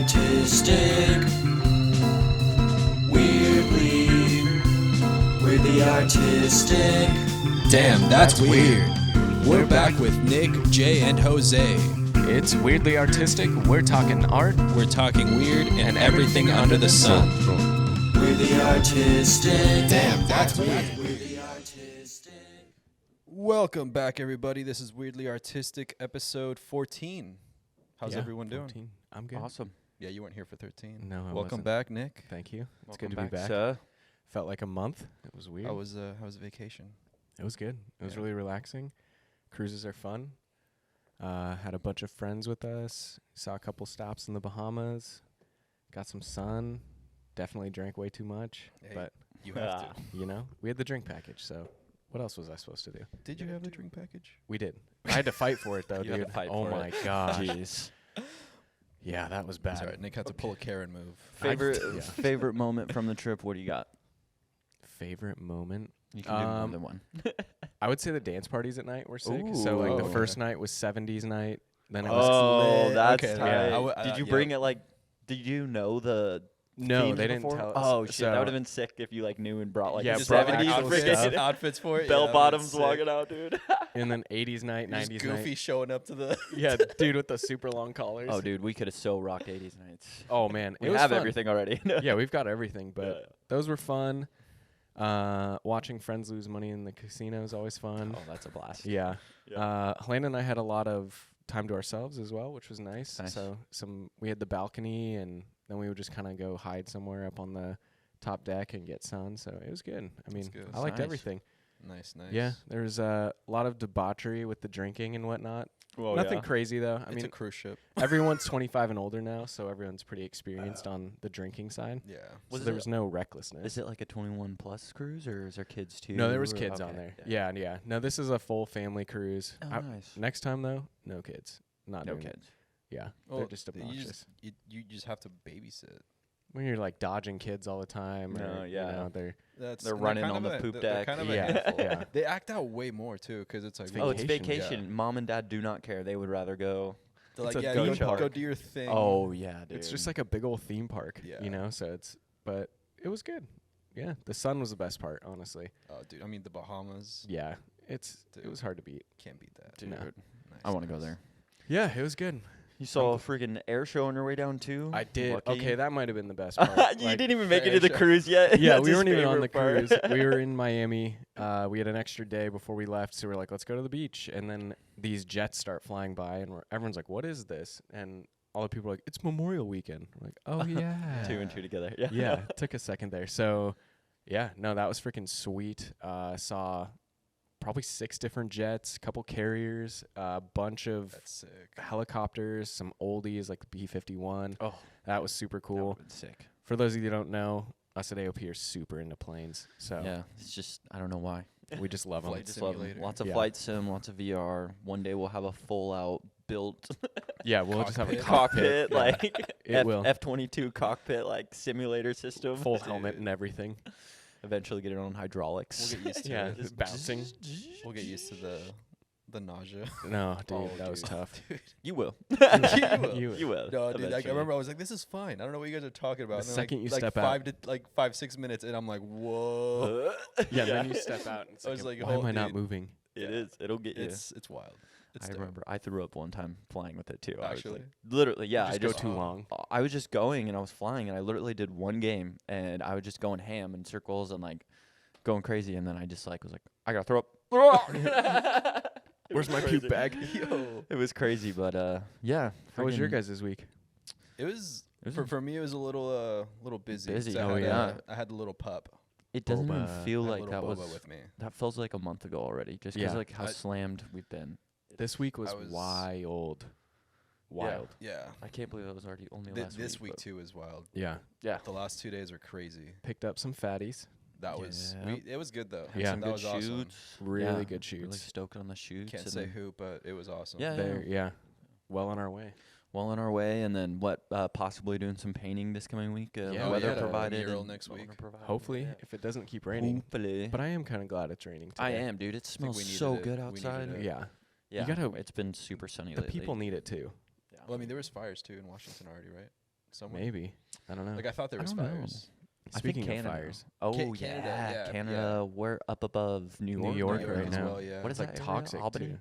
artistic. Weirdly artistic. Damn, that's weird. We're back with Nick, Jay, and Jose. It's weirdly artistic. We're talking art. We're talking weird and everything under the sun. Weirdly artistic. Damn, that's weird. Weirdly artistic. Welcome back, everybody. This is Weirdly Artistic, episode 14. How's Yeah, everyone doing? 14. I'm good. Awesome. Yeah, you weren't here for 13. No, I Welcome wasn't. back, Nick. Thank you. It's Welcome good to be back. sir. Felt like a month. It was weird. How was vacation? It was good. It was Yeah. really relaxing. Cruises are fun. Had a bunch of friends with us. Saw a couple stops in the Bahamas. Got some sun. Definitely drank way too much. Hey, But, You have to. you know, we had the drink package. So what else was I supposed to do? Did you have the drink package? We did. I had to fight for it, though, You had dude. to fight oh, for my it. gosh. Jeez. Yeah, that was bad. That's all right. Nick had to pull a Karen move. Favorite Yeah. favorite moment from the trip? What do you got? Favorite moment? You can do more Um, than one. I would say the dance parties at night were sick. So like Ooh. the Oh, first okay. night was 70s night. Then it was Oh, lit. that's Okay, tight. yeah. Did you yeah. bring it like? Did you know the? no, themes they didn't before? tell us. Oh shit, that So- would have been sick if you like knew and brought like Yeah, the brought 70s actual freaking stuff. outfits for it. bell yeah, bottoms that's walking sick. out, dude. And then 80s night, Just 90s Goofy night. showing up to the. Yeah, dude with the super long collars. Oh, dude, we could have so rocked 80s nights. Oh man, We it was have fun. everything already. Yeah, we've got everything, but Yeah. those were fun. Watching friends lose money in the casino is always fun. Oh, that's a blast. Yeah. Yeah. Helena and I had a lot of time to ourselves as well, which was nice. Nice. So we had the balcony, and then we would just kind of go hide somewhere up on the top deck and get sun. So it was good. I mean, good. I liked Nice. everything. Nice. Yeah, there was a lot of debauchery with the drinking and whatnot. Well, Nothing crazy though. I It's mean, a cruise ship. everyone's 25 and older now, so everyone's pretty experienced on the drinking side. Yeah. So Was there it- was no recklessness. Is it like a 21 plus cruise or is there kids too? No, there was or- kids on okay, there. Yeah. No, this is a full family cruise. Oh, I- nice. Next time though, no kids. Not No doing it. kids. Yeah, Well, they're just you obnoxious. you just have to babysit. When you're like dodging kids all the time, No, or, yeah. you know, they're They're running kind on of the poop they're deck. kind of a Yeah, handful. yeah. They act out way more too, because it's like It's Oh, it's Vacation, vacation. Mom and dad do not care. They would rather go. They're It's like, a yeah, theme you park. go do your thing. Oh yeah, dude. it's just like a big old theme park. Yeah. You know, so but it was good. Yeah, the sun was the best part, honestly. Oh, dude, I mean the Bahamas Yeah, it Dude. was hard to beat. can't beat that. Dude, No. Nice, I want to go nice. there. Yeah, it was good. You saw a freaking air show on your way down too. I did. Lucky. Okay, that might have been the best part. you Like, didn't even make the it to the air show. cruise yet. yeah, That's we his weren't even on the favorite part. cruise. We were in Miami. We had an extra day before we left, so we're like, let's go to the beach. And then these jets start flying by, and everyone's like, what is this? And all the people are like, it's Memorial Weekend. We're like, oh, yeah. Two and two together. Yeah. Yeah, it took a second there. So, yeah, no, that was freaking sweet. Saw probably 6 different jets, a couple carriers, a bunch of That's sick. helicopters, some oldies like the B-51. Oh, That was super that cool. would've been sick. For those of you who don't know, us at AOP are super into planes. So Yeah, it's just I don't know why. we just love them. Flight Just love 'em. simulator. Lots of Yeah. flight sim, lots of VR. One day we'll have a full out built Yeah, we'll just have a Cockpit. cockpit, Yeah. like It will. F-22 cockpit, like simulator system. Full helmet and everything. Eventually get it on hydraulics. We'll get used to Yeah, it. just bouncing. We'll get used to the nausea. No, dude, Oh, that was dude. tough. Dude. You will. You- You will. No, dude. Like, I eventually. remember I was like, "This is fine. I don't know what you guys are talking about." The And then, second you like step five out. to like 5-6 minutes, and I'm like, "Whoa!" Yeah, then you step out and it's I was like, like, why am oh, I not dude. moving? It is. It'll get you. It's wild. It's I dope. remember I threw up one time flying with it too. I was Actually? like, literally, yeah. Just I go just too long. I was just going and I was flying and I literally did one game and I was just going ham in circles and like going crazy and then I just like was like I gotta throw up. It Where's was my crazy. puke bag? Yo. It was crazy, but yeah. How was your friggin- guys' week? It was It was for me. It was a little busy. Busy. 'cause I Oh, had yeah. I had the little pup. It doesn't even Boba. feel I had like little that Boba was with me. that feels like a month ago already. Just 'cause Yeah. like how I- slammed we've been. This week was, I was- wild. Wild. Yeah. I can't believe that was already only last This week but- too is wild. Yeah. Yeah. The last 2 days are crazy. Picked up some fatties. That was Yeah. it was good though. Yeah. Some that good was awesome. shoots. Really Yeah, good shoots. Really stoked on the shoots. Can't and say then who, but it was awesome. Yeah. There, yeah. Well on our way. well on our way, and then possibly doing some painting this coming week. Yeah, we weather got a provided. mural and next weather week. provided, Hopefully, yeah. if it doesn't keep raining. Hopefully. But I am kind of glad it's raining today. I am, dude. It smells we needed so it. good We needed outside. it. Yeah. Yeah, gotta- it's been super sunny The lately. people need it too. Yeah. Well, I mean, there was fires too in Washington already, right? somewhere? Maybe. I don't know. Like I thought there I was don't know. fires. Speaking I think of Canada. fires, Oh Canada, yeah, yeah, Canada. We're up above New New York. York York right as now. well, yeah. What is it's like that area? toxic Albany? too.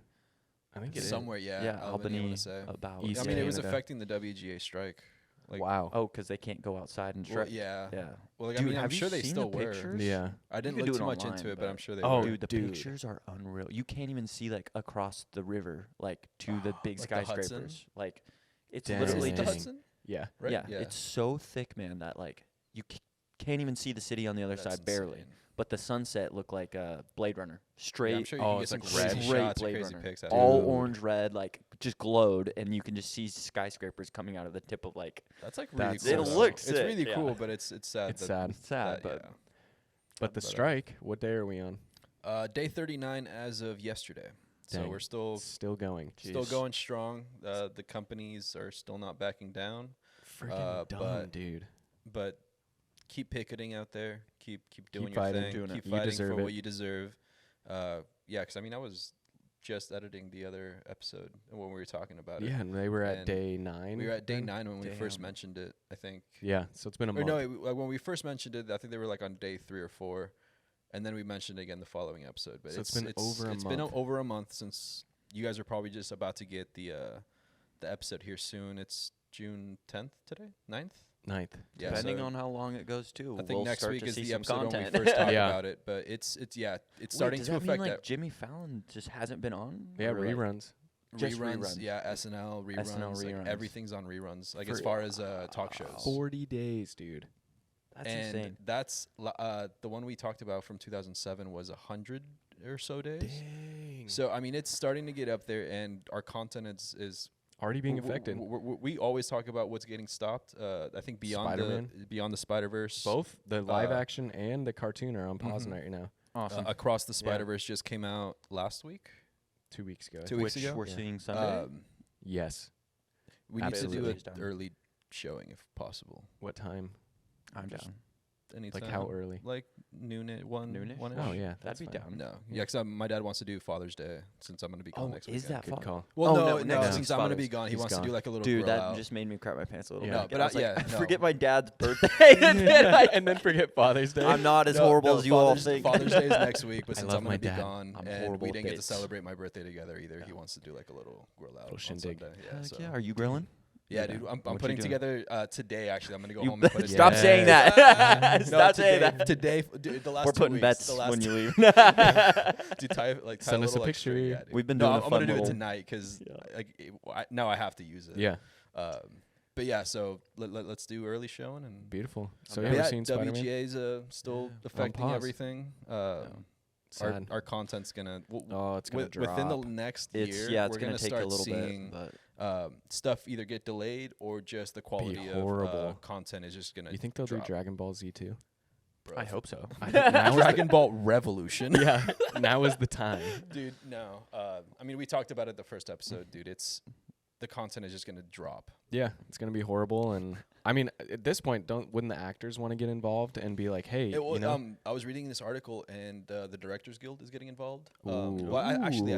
I think it is. Somewhere, yeah. Yeah, I Albany. wanna say. About. East I mean, it was Canada. affecting the WGA strike. Like, Wow. Oh, because they can't go outside and well, strike. yeah. Yeah. Well, like, Dude, I mean, I'm have you sure they seen still the were. pictures? Yeah. I didn't can look do too it much online, into it, but I'm but- sure they Oh, were. Dude, the dude. pictures are unreal. You can't even see like across the river, like to the big Like the Hudson? skyscrapers. Like it's Dang. literally Is it the just Hudson? Yeah. Right? yeah, it's so thick, man, that like you can't even see the city on the other That's side barely. insane. But the sunset looked like Blade Runner, Yeah, I'm straight, sure you Oh, can it's get like some crazy straight shots, or Blade crazy Runner, pics. Out all of it. orange red, like just glowed, and you can just see skyscrapers coming out of the tip of like. That's like really That's cool. so though. sick. It's sick, really yeah. cool, but it's sad. It's that- sad. It's sad, that- but yeah. But the But, strike, what day are we on? Day 39 as of yesterday. So Dang. we're still Going. still Jeez. going strong. The companies are still not backing down, Freaking dumb, but- dude. but keep picketing out there. Keep doing Keep your fighting, thing. doing it. Keep You fighting deserve for it. what you deserve. Yeah, because I mean, I was just editing the other episode when we were talking about it. Yeah, and they were at And day 9. We were at day then? 9 when we first Damn. mentioned it, I think. Yeah, so it's been a Or month. no, when we first mentioned it, I think they were like on day 3 or 4, and then we mentioned it again the following episode. But So it's been over a It's been month. over a month since you guys are probably just about to get the episode here soon. It's June 10th today, 9th. 9th. Yeah, depending so on how long it goes too. I think we'll next start week to is see the some episode when content. we first talked Yeah. about it. But it's Wait, starting does to that affect mean, like that. Jimmy Fallon just hasn't been on? Yeah, Or, like- reruns. just reruns, reruns. yeah, SNL reruns, SNL like reruns. everything's on reruns. Like For- as far as talk shows. 40 days, dude. That's and insane. that's the one we talked about from 2007 was 100 or so days. Dang. So I mean, it's starting to get up there, and our content is Already being affected. We always talk about what's getting stopped. I think Spider-Man? beyond the Spider-Verse, Both the live uh, action and the cartoon are on pause mhm. right now. Awesome. Across the Spider-Verse just came out last week. 2 weeks ago. I 2 think. weeks Which ago? we're Yeah. seeing Sunday. Yes. We need to do Absolutely. an early showing if possible. What time? I'm just- down. Anytime. Like how early? Like noon, Noonish? one. Oh yeah, That'd be that's fine. down. No, yeah, because my dad wants to do Father's Day since I'm going to be gone Oh, next is weekend. that Good fun? call. Well, Oh, no, no, no, next since week's I'm going to Father's. be gone, he He's wants to gone. do like a little Dude, grill that out. just made me crap my pants a little Yeah. bit. But I was yeah, like, no. forget my dad's birthday, and then and then forget Father's Day. I'm not as No, horrible no, as you all Father's- think. Father's Day is next week, but I since love I'm my going to be dad. gone I'm and horrible we with didn't get to dates. celebrate my birthday together either, he Yeah. wants to do like a little grill out Little on shindig. Sunday. Yeah, Heck so. yeah, are you grilling? Yeah, Yeah. dude, I'm What you putting doing? together today. Actually, I'm gonna go You home and put it. stop Yes. saying that. No, Stop today, saying that. Today, dude, the last We're 2 putting weeks, bets the last when you leave. Dude, tie Send a us a little extra, picture. yeah, dude. We've been no, doing a I'm gonna fun do it little- tonight because Yeah. now I have to use it. Yeah, But yeah, so let's do early showing and. beautiful. So Okay. yeah, But we're seeing Spider-Man. WGA's still Yeah. affecting pause. everything. Sad. Our content's gonna Oh, it's gonna drop. within the next It's year. it's we're gonna take start a little seeing, bit, but stuff either get delayed or just the quality of horrible. content is just gonna. You think they'll drop, do Dragon Ball Z too? bro. I hope so. I think now is Dragon Ball Revolution. the, yeah, now is the time. Dude, no. I mean, we talked about it the first episode, dude. It's the content is just gonna drop. Yeah, it's gonna be horrible. And I mean, at this point, wouldn't the actors want to get involved and be like, hey, It, well, you know, I was reading this article, and the Directors Guild is getting involved. Ooh. Well, I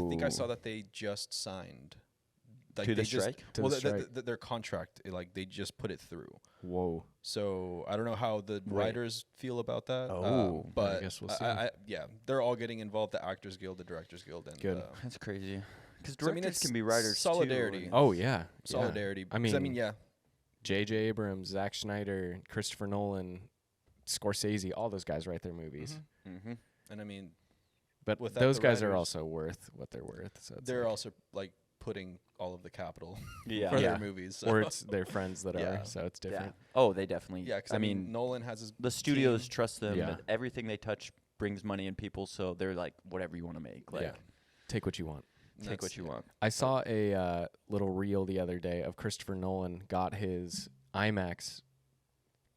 think I saw Ooh. that they just signed. Like To they the just, strike? To well, the strike. their contract, like they just put it through. whoa, So I don't know how the Right. writers feel about that. Oh, but I guess we'll see. yeah, they're all getting involved. The Actors Guild, the Directors Guild, and Good. that's crazy. Because So, I mean, directors it's can be writers solidarity. too. oh yeah, yeah. solidarity. I 'Cause mean, yeah, J.J. Abrams, Zack Snyder, Christopher Nolan, Scorsese, all those guys write their movies. Mm-hmm. and I mean, But Without those the guys are writers- also worth what they're worth. So it's they're like, also like putting all of the capital Yeah. for Yeah. their movies. So. or it's their friends that Yeah. are. So it's Yeah. different. Oh, they definitely. yeah, 'cause I mean, Nolan has his the studios team. trust them. Yeah. That everything they touch brings money in people, so they're like, whatever you want to make, like, Yeah. Take what you want. and take that's- what you want. I saw a little reel the other day of Christopher Nolan got his IMAX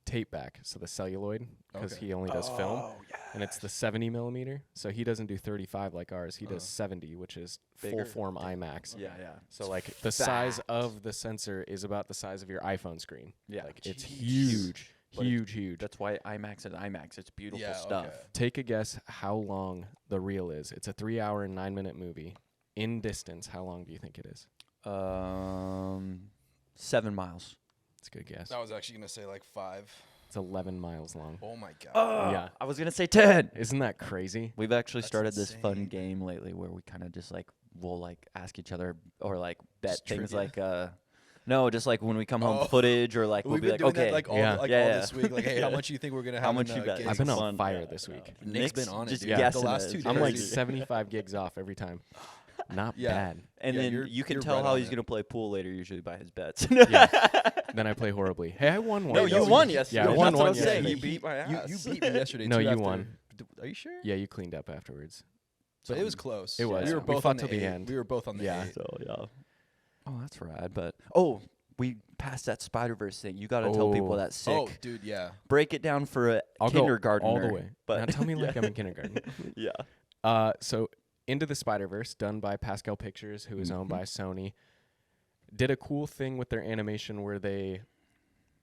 tape back, so the celluloid, because Okay. he only does film, Oh, and it's the 70 millimeter. So he doesn't do 35 like ours. He does 70, which is Bigger? full form IMAX. Yeah, yeah. So like the size of the sensor is about the size of your iPhone screen. Yeah. Like it's Jeez. huge, But it- huge. That's why IMAX is IMAX. It's beautiful Yeah, stuff. okay. Take a guess how long the reel is. It's a 3 hour and 9 minute movie. In distance, how long do you think it is? 7 miles. It's a good guess. I was actually gonna say like 5. It's 11 miles long. Oh my god. Yeah. I was gonna say 10. Isn't that crazy? We've actually That's started this fun insane. game lately where we kind of just like we'll like ask each other or like bet Just things trivia? like no, just like when we come home Oh. footage or like we'll We've be been like doing okay, that like all, Yeah. all Yeah. this week. Like, hey, how much do you think we're gonna have? How much in, you bet? gigs? I've been on fun. fire this week. Nick's been on it. just Dude. guessing The last it. 2 It's I'm like days. 75 gigs off every time. Not Yeah. bad. and Yeah, then you're- you can you're tell right how on he's it. gonna play pool later usually by his bets. Yeah. Then I play horribly. Hey, I won one. No, you you won yesterday. Yeah, I That's won what one I'm saying. yesterday. You beat my ass. You beat me yesterday. No, too, you after- won. Are you sure? Yeah, you cleaned up afterwards. But it was close. It was. We were We both fought on till the the 8. end. We were both on the Yeah. 8. So yeah. Oh, that's rad. But we passed that Spider-Verse thing. You got to tell people Oh. that's sick. Oh, dude, yeah. Break it down for a I'll go kindergartner. all the way. But Now tell me like I'm in kindergarten. yeah. So Into the Spider-Verse, done by Pascal Pictures, who is owned Mhm. by Sony, did a cool thing with their animation where they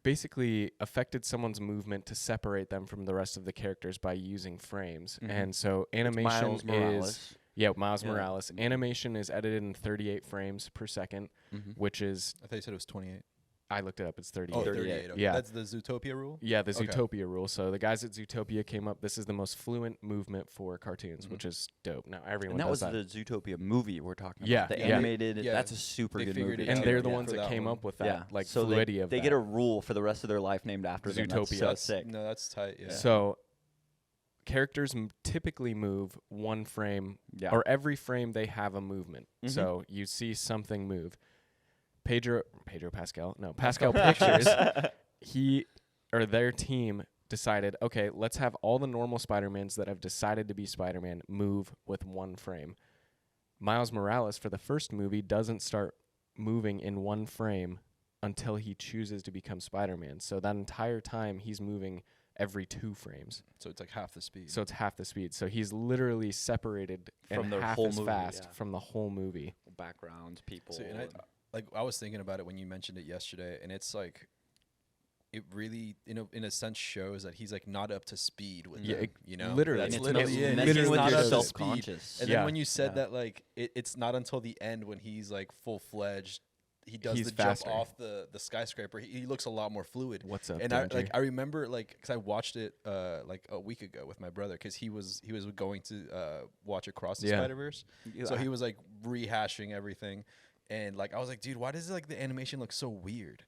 basically affected someone's movement to separate them from the rest of the characters by using frames. Mhm. And so animation Miles is Morales. Miles Yeah. Morales. Mhm. Animation is edited in 38 frames per second, Mhm. which is I thought you said it was 28. I looked it up. It's 38. Oh, 38. 38. Okay. Yeah. That's the Zootopia rule? Yeah, the Okay. Zootopia rule. So the guys at Zootopia came up. This is the most fluent movement for cartoons, which is dope. Now everyone And that was does that. the Zootopia movie we're talking Yeah, about. The yeah. animated. Yeah, That's a super they good figured movie. it and out, they're the yeah, ones for that that came one. up with that, Yeah. like so fluidity of they that. get a rule for the rest of their life named after them. That's Zootopia. so That's- sick. No, that's tight. Yeah. So characters typically move one frame, Yeah. or every frame they have a movement. Mhm. So you see something move. Pascal Pictures, their team decided, okay, let's have all the normal Spider-Mans that have decided to be Spider-Man move with one frame. Miles Morales, for the first movie, doesn't start moving in one frame until he chooses to become Spider-Man. So that entire time, he's moving every 2 frames. So it's like half the speed. So it's half the speed. So he's literally separated From and the half whole as movie, fast yeah. from the whole movie. Backgrounds, people. So, and I was thinking about it when you mentioned it yesterday, and it's like, it really, in a sense, shows that he's like not up to speed with Yeah, them. You know, literally. That's It's literally it. messing He's with not your up to speed. self-conscious. And Yeah. then when you said Yeah. that, like, it's not until the end when he's like full fledged, he does He's the faster. jump off the skyscraper. He looks a lot more fluid. What's up, And Danger? I remember because I watched it like a week ago with my brother because he was going to watch Across the Yeah. Spider-Verse. So he was like rehashing everything, and like I was like, dude, why does like the animation look so weird?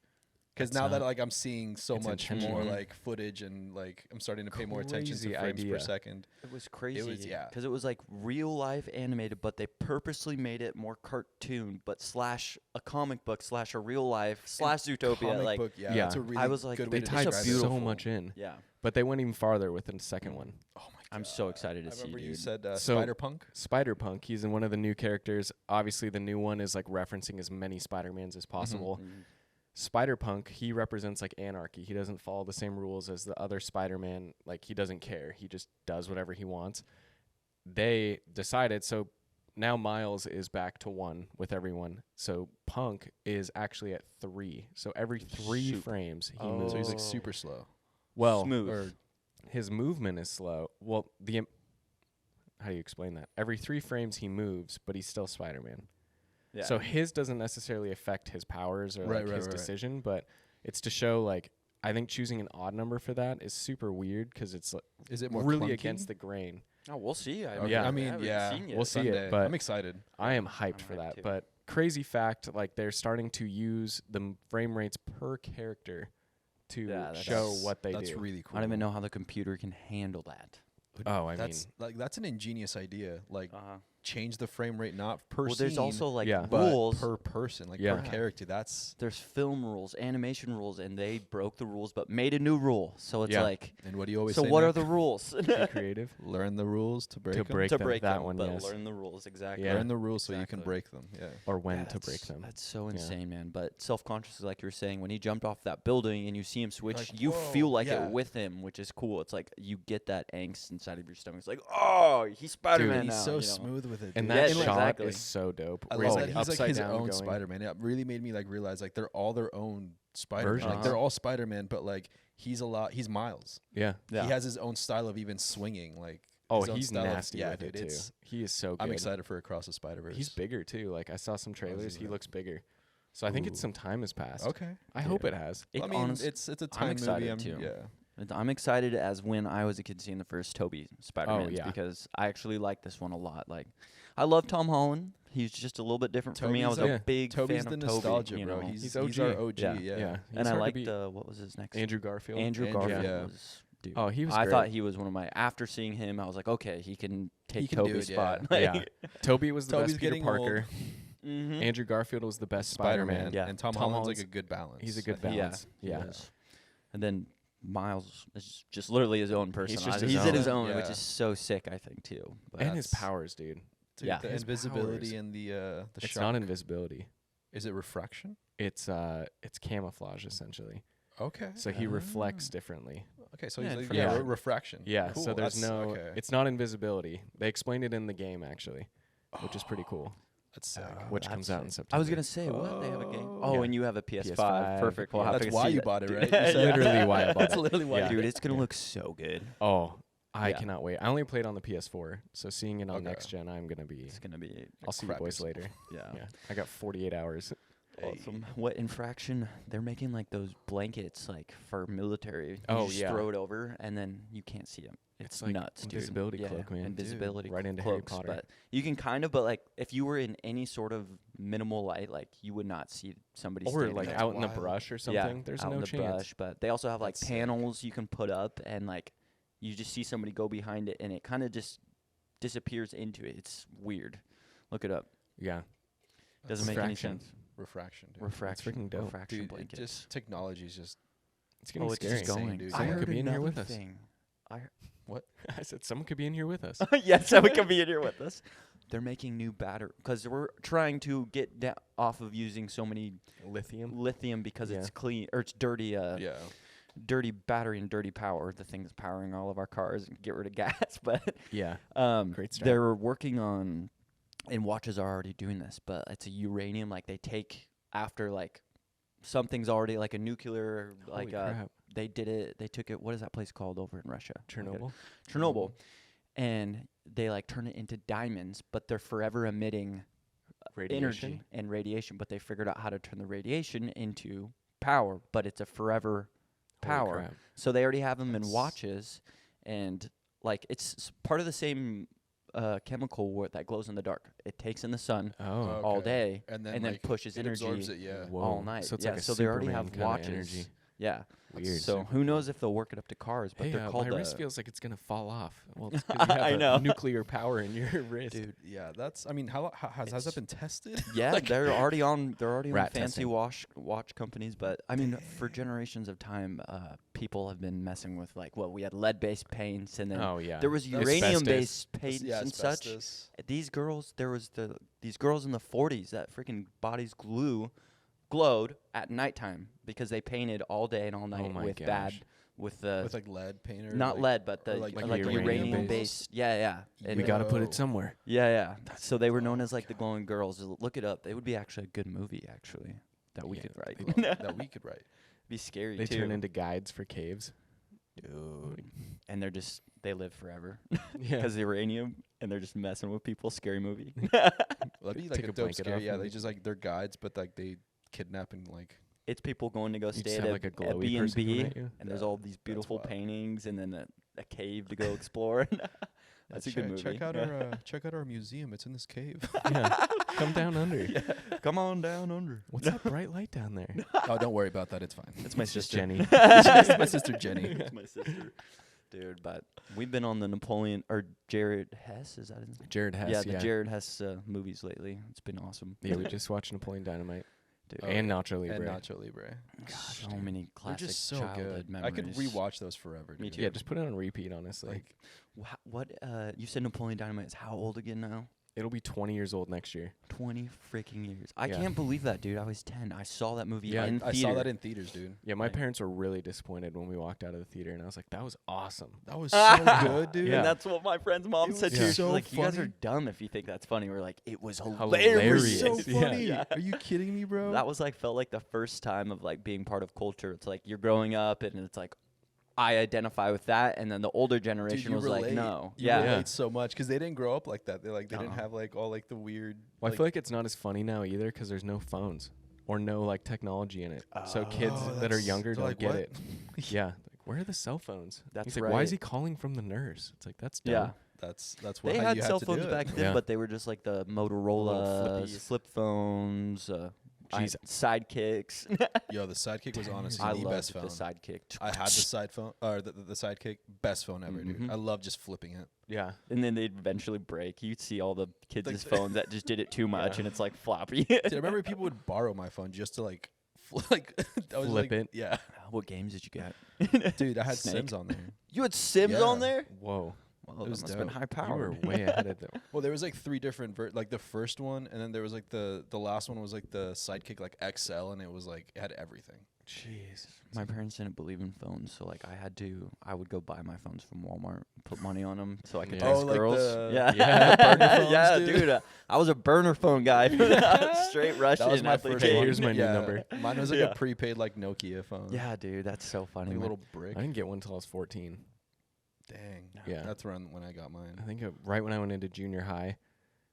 Because It's now that not. like I'm seeing so It's much intentional. more like footage and like I'm starting to pay more attention to Crazy frames per idea. second. It was crazy. yeah. Because it was like real life animated, but they purposely made it more cartoon, but slash a comic book slash a real life slash Zootopia. Comic like, book, yeah, Yeah. that's a really I was like, good They way to tied describe it. so beautiful. much in. yeah, But they went even farther with the second one. Oh my god, I'm so excited to I see, remember you dude. said So- Spider-Punk. Spider-Punk, he's in one of the new characters. Obviously, the new one is like referencing as many Spider-Mans as possible. Mhm. Spider-Punk, he represents like anarchy. He doesn't follow the same rules as the other Spider-Man. Like, he doesn't care. He just does whatever he wants. They decided, so now Miles is back to 1 with everyone. So Punk is actually at 3. So every 3 Super. frames, he Oh. moves. So he's like super slow. Well, Smooth. or his movement is slow. Well, how do you explain that? Every 3 frames he moves, but he's still Spider-Man. Yeah. So his doesn't necessarily affect his powers or Right, like right, his right. decision, but it's to show like I think choosing an odd number for that is super weird because it's like, Is it more really clunky? against the grain. oh, we'll see. Okay. Yeah. I mean, haven't yeah, seen yet. We'll see Sunday. it, but I'm excited. I am hyped I'm for hyped that. too. But crazy fact, like they're starting to use the frame rates per character to Yeah, that's- show what they That's do. really cool. I don't even know how the computer can handle that. Oh, I that's mean, that's an ingenious idea. Like Uh-huh. change the frame rate not per Well, there's scene, also like Yeah. but rules. per person, like Yeah. per character. That's There's film rules, animation rules, and they broke the rules but made a new rule. So it's Yeah. like, and what do you always so say? what Nick? are the rules? be creative. Learn the rules to break them. break to them, break that them, one, but yes. learn the rules exactly. Yeah. Learn the rules so you can Exactly. break them. Yeah. Or when Yeah, to break that's- them. That's so Yeah. insane, man. But self-consciously, like you were saying, when he jumped off that building and you see him switch, like, you whoa, feel like yeah. it with him, which is cool. It's like you get that angst inside of your stomach. It's like, oh, he's Spider-Man He's now. so you know? smooth with it. And dude. that Yes, shot exactly. is so dope. I Where love he's, that like, he's like upside his down own going. Spider-Man. It really made me like realize like they're all their own Spider-Man. Versions. Like they're all Spider-Man, but like he's Miles. Yeah. Yeah. He has his own style of even swinging. Like Oh, his own he's style of- nasty yeah, with dude, it too. it's- He is so good. I'm excited for Across the Spider-Verse. He's bigger too. Like I saw some trailers. He that. looks bigger. So I think it's Ooh. some time has passed. Okay. I hope it has. It I mean, honest- it's a time excited movie. too. Yeah. I'm excited as when I was a kid seeing the first Toby Spider-Mans yeah. because I actually like this one a lot. Like, I love Tom Holland. He's just a little bit different for me. I was Toby's a- a big Toby's fan the of nostalgia, Toby, you bro. know. He's OG. our OG. Yeah. Yeah. Yeah. And He's I hard to liked beat. what was his next? Andrew Garfield. Andrew Andrew, Garfield yeah. was. Dude, Oh, he was I great. thought he was one of my. After seeing him, I was like, okay, he can take can do Toby's it, spot. yeah. Yeah. Toby was the Toby's best Peter getting Parker. Mhm. Andrew Garfield was the best Spider-Man. Spider-Man. Yeah. And Tom Tom Holland's Holland's- like a good balance. He's a good I think. balance. He Yeah. was. And then Miles is just literally his own person. just his He's in own. his own, which Yeah. is so sick, I think, too. But And his That's- powers, dude. Dude, Yeah. the His invisibility powers. and the It's shock. not invisibility. Is it refraction? It's camouflage essentially. Okay. So he reflects differently. Okay, so Yeah, he's like, for yeah, sure. refraction. Yeah. Cool, So there's that's- no. Okay. It's not invisibility. They explained it in the game actually, which is pretty cool. That's sick. Which comes out in sick. September. I was gonna say, what they have a game? Oh, Yeah. and you have a PS5. PS5. Perfect. We'll Yeah. have That's to why see you that. bought it, Dude, right? You That's said- literally why I bought That's it. literally why. Yeah. Dude, it's gonna look so good. Oh, I Yeah. cannot wait. I only played on the PS4, so seeing it on Okay. next gen, I'm gonna be. It's gonna be I'll see you crap boys yourself. later. yeah. Yeah, I got 48 hours. Awesome. What infraction? They're making like those blankets like for military. You Oh, just yeah. throw it over and then you can't see them. It's like nuts, dude. invisibility Yeah, cloak, man. Invisibility Right into Harry cloaks, Potter. But you can kind of, but like if you were in any sort of minimal light, like you would not see somebody Or standing like there. out in the wild. brush or Yeah, something. There's out no in the chance. brush. But they also have like That's sick. panels you can put up, and like you just see somebody go behind it, and it kind of just disappears into it. It's weird. Look it up. Yeah, Doesn't make any Refraction. sense. Refraction, dude. Refraction. freaking dope. Refraction Dude, it blankets. just technology is just it's getting it's scary. just going. dude. I Someone heard could be in here another with us. thing. I said someone could be in here with us. Yes, someone can be in here with us. They're making new batter because we're trying to get off of using so many Lithium. because Yeah. it's clean or it's dirty. yeah. Dirty battery and dirty power. The thing that's powering all of our cars and get rid of gas. But Yeah. Great start. they're working on, and watches are already doing this. But it's a uranium. Like they take after like something's already like a nuclear Holy like crap. they did it. They took it. What is that place called over in Russia? Chernobyl. Chernobyl, and they like turn it into diamonds, but they're forever emitting Radiation. energy and radiation. But they figured out how to turn the radiation into power, but it's a forever Holy power. crap. So they already have them in That's- watches, and like it's part of the same chemical that glows in the dark. It takes in the sun Oh. all Okay. day, And then, and then like, pushes it energy absorbs it, yeah. Whoa. all night. So it's yeah, like a so they already Superman have kinda watches. energy. Yeah. Weird. So who knows if they'll work it up to cars? But Hey, they're called my wrist feels like it's gonna fall off. Well, it's 'cause you have I a know. nuclear power in your wrist. dude. Yeah, that's. I mean, how has that It's- been tested? Yeah, Like- they're already on. They're already on Rat fancy testing. watch companies. But I mean, for generations of time, people have been messing with like we had lead-based paints, and then Oh yeah. there was That's uranium-based paints yeah, and such. asbestos. These girls, there was these girls in the 40s that freaking bodies glowed at nighttime because they painted all day and all night my with gosh. With like lead paint or not like, lead, but the or like like uranium uranium-based. Yeah. And we gotta put Whoa. it somewhere. yeah. So they were known as like the glowing girls. Look it up. It would be actually a good movie, actually, that we Yeah, could write. that we could write. Be scary They too. turn into guides for caves. Dude. And they live forever Yeah. because uranium, and they're just messing with people. Scary movie. That'd be like Take a a dope blanket scare. off Yeah, and- they just like they're guides, but like they kidnap and like. It's people going to go You just stay have at like a a glowy person B&B, coming at you. and there's Yeah, all these beautiful wild. paintings, and then a cave to go explore. That's a good movie. Check out Yeah. check out our museum. It's in this cave. Yeah. Come down under. Come on down under. What's that bright light down there? Oh, don't worry about that. It's fine. It's my It's just sister. Jenny. It's my sister Jenny. It's my sister. Dude, but we've been on the Napoleon or Jared Hess. Is that his name? Jared Hess. Yeah, the Jared Hess movies lately. It's been awesome. Yeah, we just watched Napoleon Dynamite Dude, Oh, and Nacho Libre. And Nacho Libre. so dude. many They're classic just so childhood good. memories. I could rewatch those forever. Me dude. too. Yeah, just put it on repeat. Honestly, Like What? You said Napoleon Dynamite is how old again now? it'll be 20 years old next year. 20 freaking years. I Yeah. can't believe that, dude. I was 10. I saw that movie Yeah, in I theater. saw that in theaters, dude. Yeah, my Like- parents were really disappointed when we walked out of the theater, and I was like, "That was awesome." That was so good, dude. Yeah. And that's what my friend's mom It said was too. so She's like, you guys are funny. dumb if you think that's funny. We're like, it was Hilarious. hilarious. So Yeah. funny. Yeah. Are you kidding me, bro? That was like felt like the first time of like being part of culture. It's like you're growing up and it's like I identify with that, and then the older Dude, generation you was like, relate. no, You yeah, relate so much because they didn't grow up like that. They didn't Uh-uh. have like all like the weird. Well, I feel like it's not as funny now either because there's no phones. or no like technology in it. So kids Oh, that are that's- younger they're don't like, get what? it. Yeah. Like, where are the cell phones? That's He's like, why is right. he calling from the nurse? It's like, that's dumb. Yeah. That's They how had you cell to phones do back it. then, Yeah. but they were just like the Motorola flippies. flip phones, Jeez. sidekicks. Yo, the Sidekick was honestly I the loved best the phone. sidekick. I had the side phone, or the Sidekick, best phone ever, dude. Mhm. I love just flipping it. Yeah. And then they'd eventually break. You'd see all the kids' Like phones that just did it too much, Yeah. and it's like floppy. Dude, I remember people would borrow my phone just to like, like I was Flip like, it. Yeah, What games did you get? dude, I had Snake. Sims on there. You had Sims Yeah. on there? Whoa. Well, It was that must have been dope. high You were powered. way ahead of them. Well, there was like 3 different like the first one, and then there was like the last one was like the Sidekick like XL, and it was like it had everything. Jeez. My parents didn't believe in phones, so like I would go buy my phones from Walmart, put money on them so I could Yeah. text Oh, like girls. the- yeah, Yeah, burner phones, yeah, dude. dude. I was a burner phone guy. Straight Russian. That was my first Hey, one. here's my new Yeah. number. Mine was like Yeah. a prepaid like Nokia phone. Yeah, dude, that's so funny. like a man. little brick. I didn't get one until I was 14. Dang. Yeah. That's around when I got mine. I think right when I went into junior high,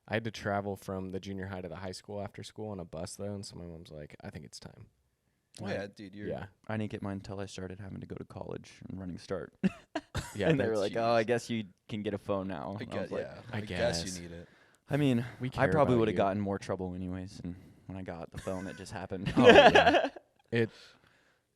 I had to travel from the junior high to the high school after school on a bus though, and so my mom's like, I think it's time. Oh yeah, dude. You're, Yeah. I didn't get mine until I started having to go to college and running start. Yeah. and they were that's- like, "Oh, I guess you can get a phone now." I And guess, was like, yeah. I I guess guess. you need it. I mean, we I care probably about would have you. gotten more trouble anyways. And when I got the phone, it just happened. Oh, yeah.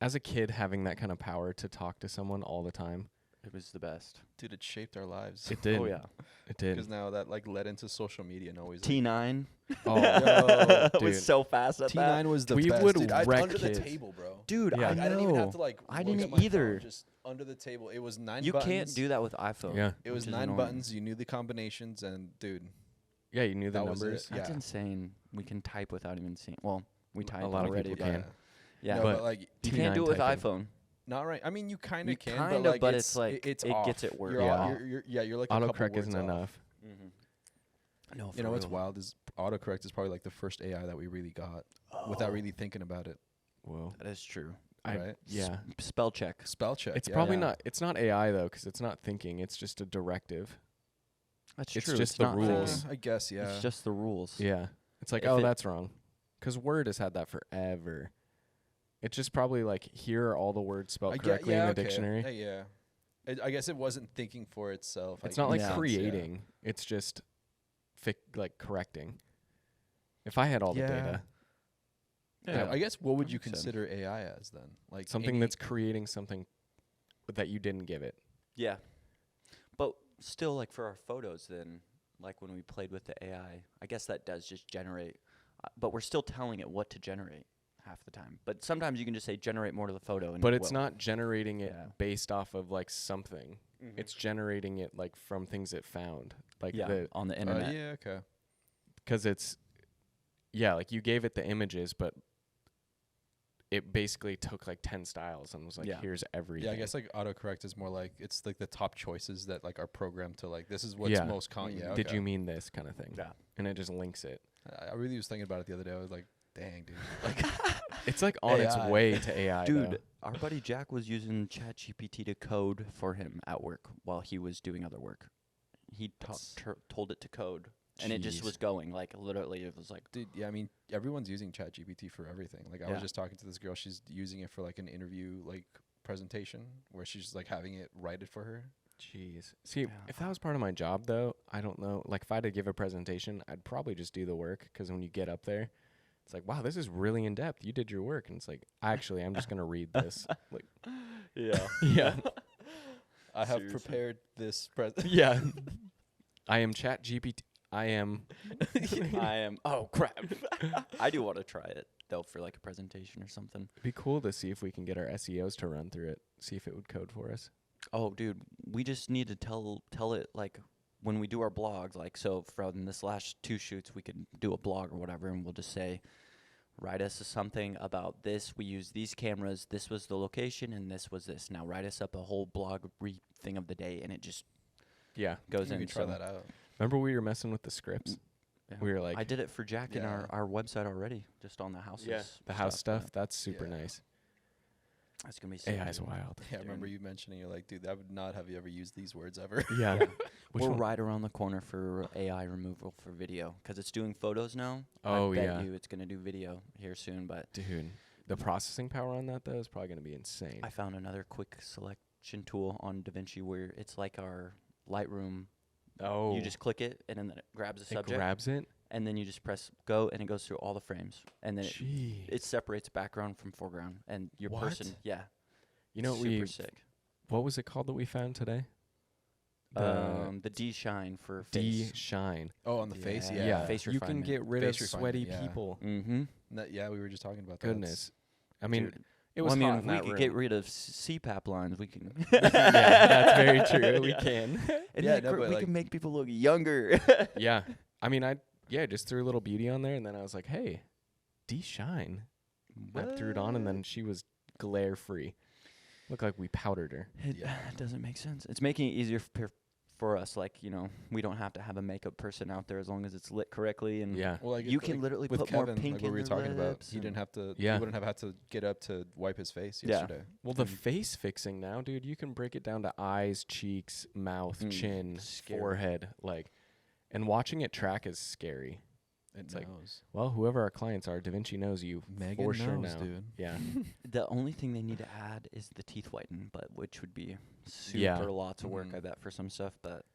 As a kid, having that kind of power to talk to someone all the time, It was the best. Dude, it shaped our lives. it did. Oh yeah. It did. Because now that like led into social media and always. T9 Oh, Yo, dude. was so fast at that. T9 was the We best. would Dude, I wreck under kids. the table, bro. Dude, Yeah. I Like, know. I didn't even have to like. I look didn't at my phone, either. just under the table. It was 9 You buttons. can't do that with iPhone. Yeah. It was which is 9 annoying. buttons. You knew the combinations, and dude, Yeah, you knew the That was it. numbers. That's Yeah. insane. We can type without even seeing. Well, we type a lot of already, people but can. yeah, No, But but like you T9 can't do it with typing. iPhone. not right. I mean, you kind You of can, kinda, but like but it's like, it's it off. gets it worse. You're, Yeah. you're like a couple Autocorrect words isn't off. enough. No, You know what's wild is autocorrect is probably like the first AI that we really got without really thinking about it. Whoa. That is true. Right? Yeah. Spell check. Spell check. It's yeah. probably Yeah. not. It's not AI though, because it's not thinking. It's just a directive. That's It's true. just it's the not rules. thinking. I guess, yeah. It's just the rules. Yeah. It's like, If oh, it- that's wrong. Because Word has had that forever. It's just probably like, here are all the words spelled I get, correctly yeah, in the okay. dictionary. Yeah. I guess it wasn't thinking for itself. It's not like Yeah. creating. It's just like correcting. If I had all the Yeah. data, Yeah. I guess what would That you makes sense. consider AI as then? Like something any- that's creating something that you didn't give it. Yeah. But still, like for our photos, then, like when we played with the AI, I guess that does just generate. But we're still telling it what to generate half the time. But sometimes you can just say generate more to the photo. And But it it's will. not generating it Yeah. based off of like something. Mhm. It's generating it like from things it found. Like yeah, on the internet. yeah, okay. because it's like you gave it the images, but it basically took like 10 styles and was like, Yeah. here's everything. Yeah, I guess like autocorrect is more like it's like the top choices that like are programmed to like this is what's Yeah. most Mhm. yeah. Did okay. you mean this kind of thing? Yeah. And it just links it. I really was thinking about it the other day. I was like, dang, dude. Like It's like on its AI. way to AI. Dude, though. our buddy Jack was using ChatGPT to code for him at work while he was doing other work. He That's- told it to code, and it just Jeez. was going. Like, literally, it was like, dude, yeah, I mean everyone's using ChatGPT for everything. Like I Yeah. was just talking to this girl, she's using it for like an interview like presentation where she's like having it write it for her. Jeez. See, Yeah. if that was part of my job, though, I don't know. Like, if I had to give a presentation, I'd probably just do the work because when you get up there, it's like, wow, this is really in depth. You did your work. And it's like, actually, I'm just going to read this. Like, yeah. yeah. I have Seriously. prepared this Yeah. I am Chat GPT. I am. I am. Oh, crap. I do want to try it, though, for like a presentation or something. It'd be cool to see if we can get our SEOs to run through it, see if it would code for us. Oh, dude, we just need to tell it, like, when we do our blogs, like, so from this last 2 shoots, we could do a blog or whatever, and we'll just say, write us something about this. We use these cameras. This was the location, and this was this. Now write us up a whole blog thing of the day, and it just Yeah. goes Maybe in. try so- that out. Remember we were messing with the scripts? Yeah. We were like, I did it for Jack in Yeah. our website already, just on the houses. the house stuff. yeah. That's super Yeah. nice. That's gonna be so AI is good. wild. Yeah, I remember you mentioning, you're like, dude, I would not have you ever used these words ever. Yeah. Yeah. Which We're one? right around the corner for AI removal for video because it's doing photos now. Oh, I bet yeah. you it's gonna do video here soon. But Dude, the processing power on that though is probably gonna be insane. I found another quick selection tool on DaVinci where it's like our Lightroom. Oh, You just click it and then it grabs the it subject, grabs it. and then you just press go and it goes through all the frames, and then Gee. it separates background from foreground and your What? person. Yeah, You know what super sick. what was it called that we found today? The D shine for face. D-Shine. Oh, on the face? Yeah. Yeah, Face you can refinement. get rid Face of sweaty refinement, yeah. people. Mm-hmm. Yeah, we were just talking about that. Goodness. I mean, Dude. it was I mean, hot if in we that could room. get rid of CPAP lines, we can. Yeah, that's very true. We Yeah. can. And Yeah, make no, we but, like- can make people look younger. Yeah. I mean, just threw a little beauty on there, and then I was like, hey, D-Shine. I threw it on, and then she was glare-free. Looked like we powdered her. It Yeah. doesn't make sense. It's making it easier for us. Like, we don't have to have a makeup person out there as long as it's lit correctly. And Yeah. Well, like you it- can like literally with put Kevin, more pink like what in we were their talking about. lips He didn't have to. Yeah. He wouldn't have had to get up to wipe his face Yeah. yesterday. Well, the Mhm. face fixing now, dude, you can break it down to eyes, cheeks, mouth, Mm, chin, scary. forehead, and watching it track is scary. It It's like, knows. Well, whoever our clients are, DaVinci knows you Megan for sure knows, now. dude. Yeah. The only thing they need to add is the teeth whiten, but which would be super Yeah. lots of work, Mhm. I bet, for some stuff. But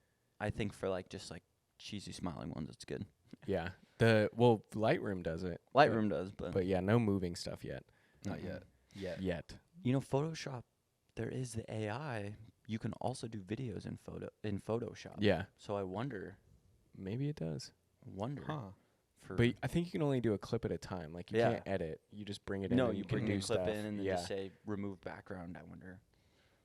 I think for just cheesy smiling ones, it's good. Yeah. Lightroom does it. Lightroom does, But yeah, no moving stuff yet. Not Mm-mm. yet. Yet. Photoshop, there is the AI. You can also do videos in Photoshop. Yeah. So I wonder. Maybe it does. Huh. For But I think you can only do a clip at a time. Like, you Yeah. can't edit. You just bring it in. no, and you can bring do a clip stuff. in and then yeah. just say remove background. I wonder.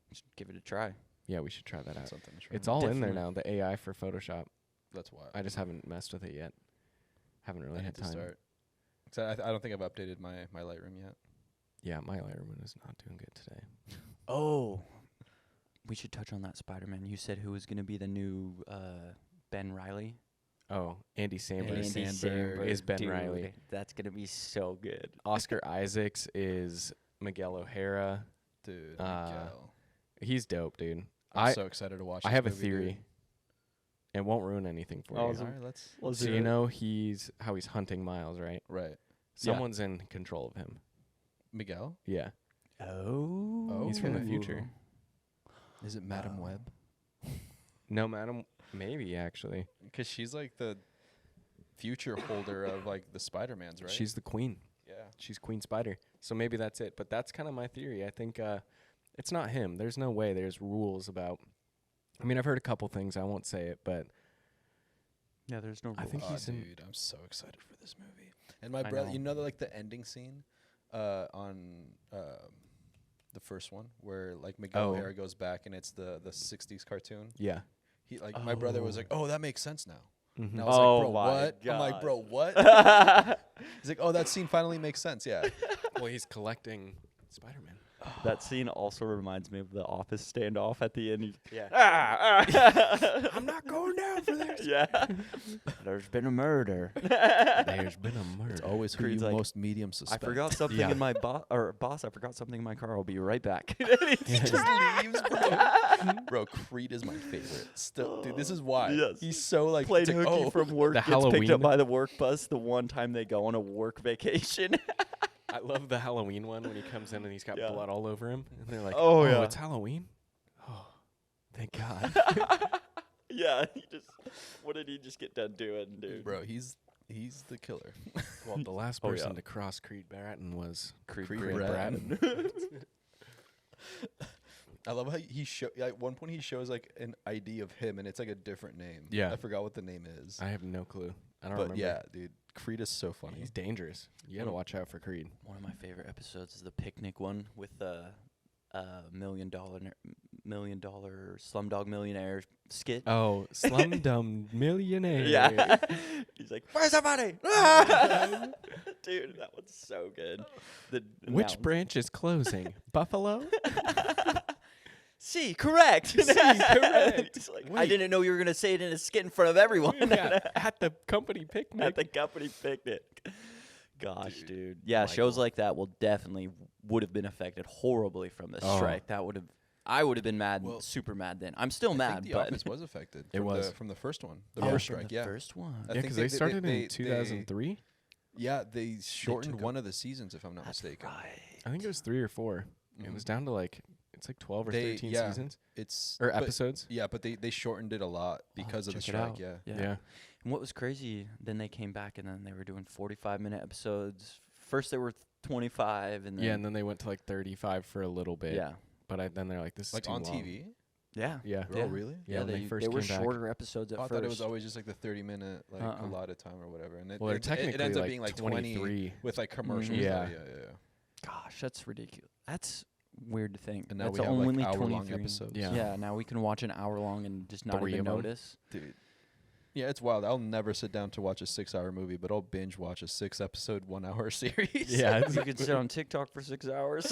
Just give it a try. Yeah, we should try that out. Something to try. It's all in there Definitely. now, the AI for Photoshop. That's why. I just haven't messed with it yet. Haven't really I had need to time. start. 'Cause I don't think I've updated my Lightroom yet. Yeah, my Lightroom is not doing good today. Oh, we should touch on that Spider-Man. You said who was going to be the new Ben Riley? Oh, Andy Samberg. Andy Samberg is Ben Dude, Riley. That's going to be so good. Oscar Isaacs is Miguel O'Hara. Dude, Uh, Miguel. He's dope, dude. I'm so excited to watch I this have a movie, theory. dude. It won't ruin anything for Oh, you. so- All right, let's. So you know how he's hunting Miles, right? Right. Someone's in control of him. Miguel? Yeah. Oh. He's from the future. Is it Madam Wow. Web? No, madam. Maybe, actually. Because she's like the future holder of like the Spider-Mans, right? She's the queen. yeah. She's Queen Spider. So maybe that's it. But that's kind of my theory. I think it's not him. There's no way there's rules about. I mean, I've heard a couple things. I won't say it, but Yeah, there's no. I think Oh, he's in. dude, I'm so excited for this movie. And my I brother, know. you know, like the ending scene on the first one where like Miguel Oh. O'Hara goes back and it's the 60s cartoon. Yeah. He like my brother was like, "Oh, that makes sense now." Mhm. And I was Oh like, "Bro, my what?" I'm like, God. "Bro, what?" He's like, "Oh, that scene finally makes sense." Yeah. Well, he's collecting Spider-Man. That scene also reminds me of the Office standoff at the end. Yeah. I'm not going down for this. Yeah. There's been a murder. There's been a murder. It's always who Creed's you like, most medium I suspect. forgot something Yeah. in my boss. I forgot something in my car. I'll be right back. He just leaves, bro. Bro, Creed is my favorite. Still, dude, this is why. Yes. He's so like, Played it's like, hooky oh, from work. The Gets picked Halloween- up by the work bus the one time they go on a work vacation. I love the Halloween one when he comes in and he's got Yeah. blood all over him. And they're like, Oh, oh, yeah. it's Halloween? Oh, thank God. Yeah. What did he just get done doing, dude? bro, he's the killer. Well, the last Oh, person yeah. to cross Creed Bratton was Creed Bratton. I love how he at one point he shows like an ID of him and it's like a different name. Yeah. I forgot what the name is. I have no clue. I don't But remember. yeah, dude, Creed is so funny. He's dangerous. You got to watch out for Creed. One of my favorite episodes is the picnic one with the $1 million Slumdog Millionaire skit. Oh, Slumdum Millionaire. Yeah. He's like, where's the money? Dude, that one's so good. Which announce- branch is closing? Buffalo? C, correct. C, correct. He's like, I Wait. didn't know you were going to say it in a skit in front of everyone Yeah, at the company picnic. at the company picnic. Gosh, dude. Yeah, shows Michael. like that will definitely would have been affected horribly from this Oh. strike. I would have been mad, Well, super mad then. I'm still I mad, think The but Office was affected. It from was. from the first one, the Yeah. first from strike. the Yeah, first one. I Yeah, think because they started they- in 2003. Yeah, they shortened took one of the seasons, if I'm not mistaken. Right. I think it was 3 or 4. It was Mhm. down to like it's like 12 or They- 13 yeah. seasons It's or but- episodes. Yeah, but they shortened it a lot because of the check it strike. out. Yeah. Yeah. And what was crazy, then they came back and then they were doing 45-minute episodes. First they were 25 and then Yeah, and then they went to like 35 for a little bit. yeah. But then they're like, this is Like too on long. TV. Yeah. Yeah. Oh, really? Yeah, when they first were came back. shorter episodes at Oh, I first. thought it was always just like the 30-minute like Uh-uh. allotted time or whatever, and Well, they're it technically ends up like being like 23. 20 with like commercials. Yeah. Yeah. Gosh, that's ridiculous. That's weird to think. And now that's we have only like hour-long 23. episodes. Yeah. Yeah, now we can watch an hour long and just not 3 even of 'em. notice. Dude. Yeah, it's wild. I'll never sit down to watch a 6-hour movie, but I'll binge watch a 6-episode 1-hour series. Yeah. You could sit on TikTok for 6 hours.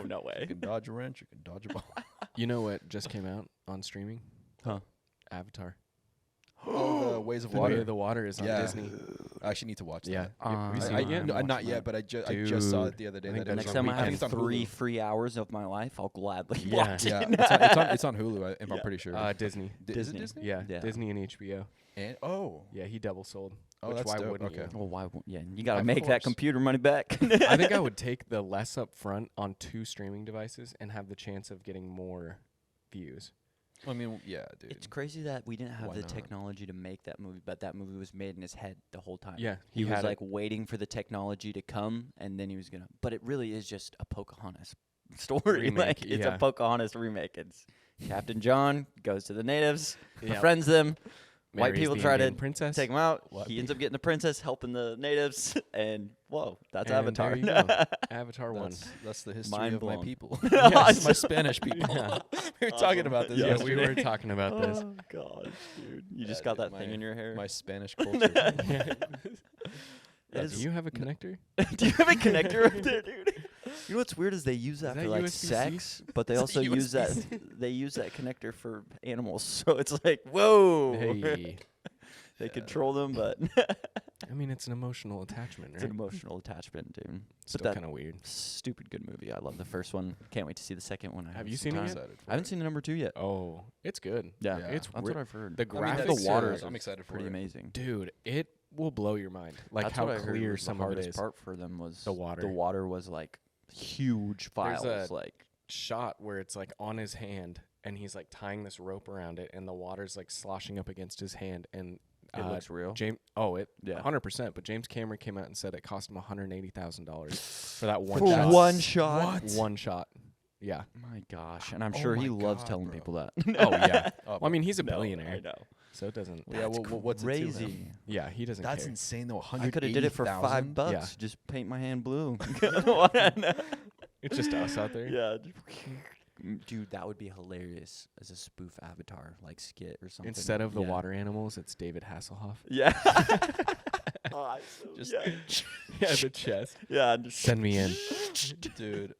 No way. You can dodge a wrench, you can dodge a ball. You know what just came out on streaming? Huh. Avatar. Oh, the Ways of The Water. Way of the Water is on Yeah. Disney. I actually need to watch Yeah. that. Have you seen I, it? no, I'm not watching yet, that. but I just saw it Dude, the other day. I think That it that's was Next on time I weekend. have it's on 3 Hulu. free hours of my life, I'll gladly Yeah. watch Yeah, it. it's on Hulu. I'm Yeah. pretty sure. Disney. Is it Disney. Disney? Yeah, Yeah. Disney and HBO. And Yeah, he double sold. Oh, which that's why dope. wouldn't Okay. you? Well, why? Yeah, you got to Of make that course. computer money back. I think I would take the less up front on 2 streaming devices and have the chance of getting more views. I mean, yeah, dude. It's crazy that we didn't have Why the not? technology to make that movie, but that movie was made in his head the whole time. Yeah, He he was had like it. waiting for the technology to come, and then he was gonna. But it really is just a Pocahontas story. Remake, Like it's yeah. a Pocahontas remake. It's Captain John goes to the natives, Yep. befriends them. White Marries people the try to Indian princess. take him out. What? He ends up getting the princess, helping the natives, and whoa, that's And Avatar. there you go. Avatar 1. That's the history Mind of my blown. people. Yes. My Spanish people. Yeah. We were talking about this Yeah, yesterday. we were talking about this. Oh gosh, dude, you Yeah, just got dude, that thing my- in your hair. My Spanish culture. It Do is- you have a connector? Do you have a connector up there, dude? You know what's weird is they use that that for like USB-C? sex, but they Is also that use that USB-C? they use that connector for animals. So it's like, whoa, Hey. they control them, but I mean, it's an emotional attachment, it's an right? emotional attachment, dude. Still that- kind of weird. Stupid good movie. I love the first one. Can't wait to see the second one. I Have you some seen it time. yet? Excited for I haven't it. seen the number 2 yet. Oh, it's good. Yeah, Yeah. It's that's re- what I've heard. the I mean, graphics. the water are- is I'm excited for pretty it. amazing. dude. It will blow your mind. Like That's how what I heard clear was some the of it hardest is. part for them was The water. The water was like huge There's files. a- Like Shot where it's like on his hand, and he's like tying this rope around it, and the water's like sloshing up against his hand, and it looks real. James. Oh, it. Yeah. 100%. But James Cameron came out and said it cost him $180,000 for that one For shot. one shot. One shot. Yeah. My gosh, and I'm Oh sure he my loves God, telling bro. people that. Oh yeah. Oh, Well, I mean, he's a No, billionaire, I know. so it doesn't. Yeah, That's what's it to him? crazy. Yeah, he doesn't That's care. insane though. I could have did it for $5. Yeah. Just paint my hand blue. It's just us out there. Yeah. Dude, that would be hilarious as a spoof Avatar, like skit or something. Instead of the Yeah. water animals, it's David Hasselhoff. Yeah. Oh, Just Yeah, the chest. yeah. Just Send me in. dude.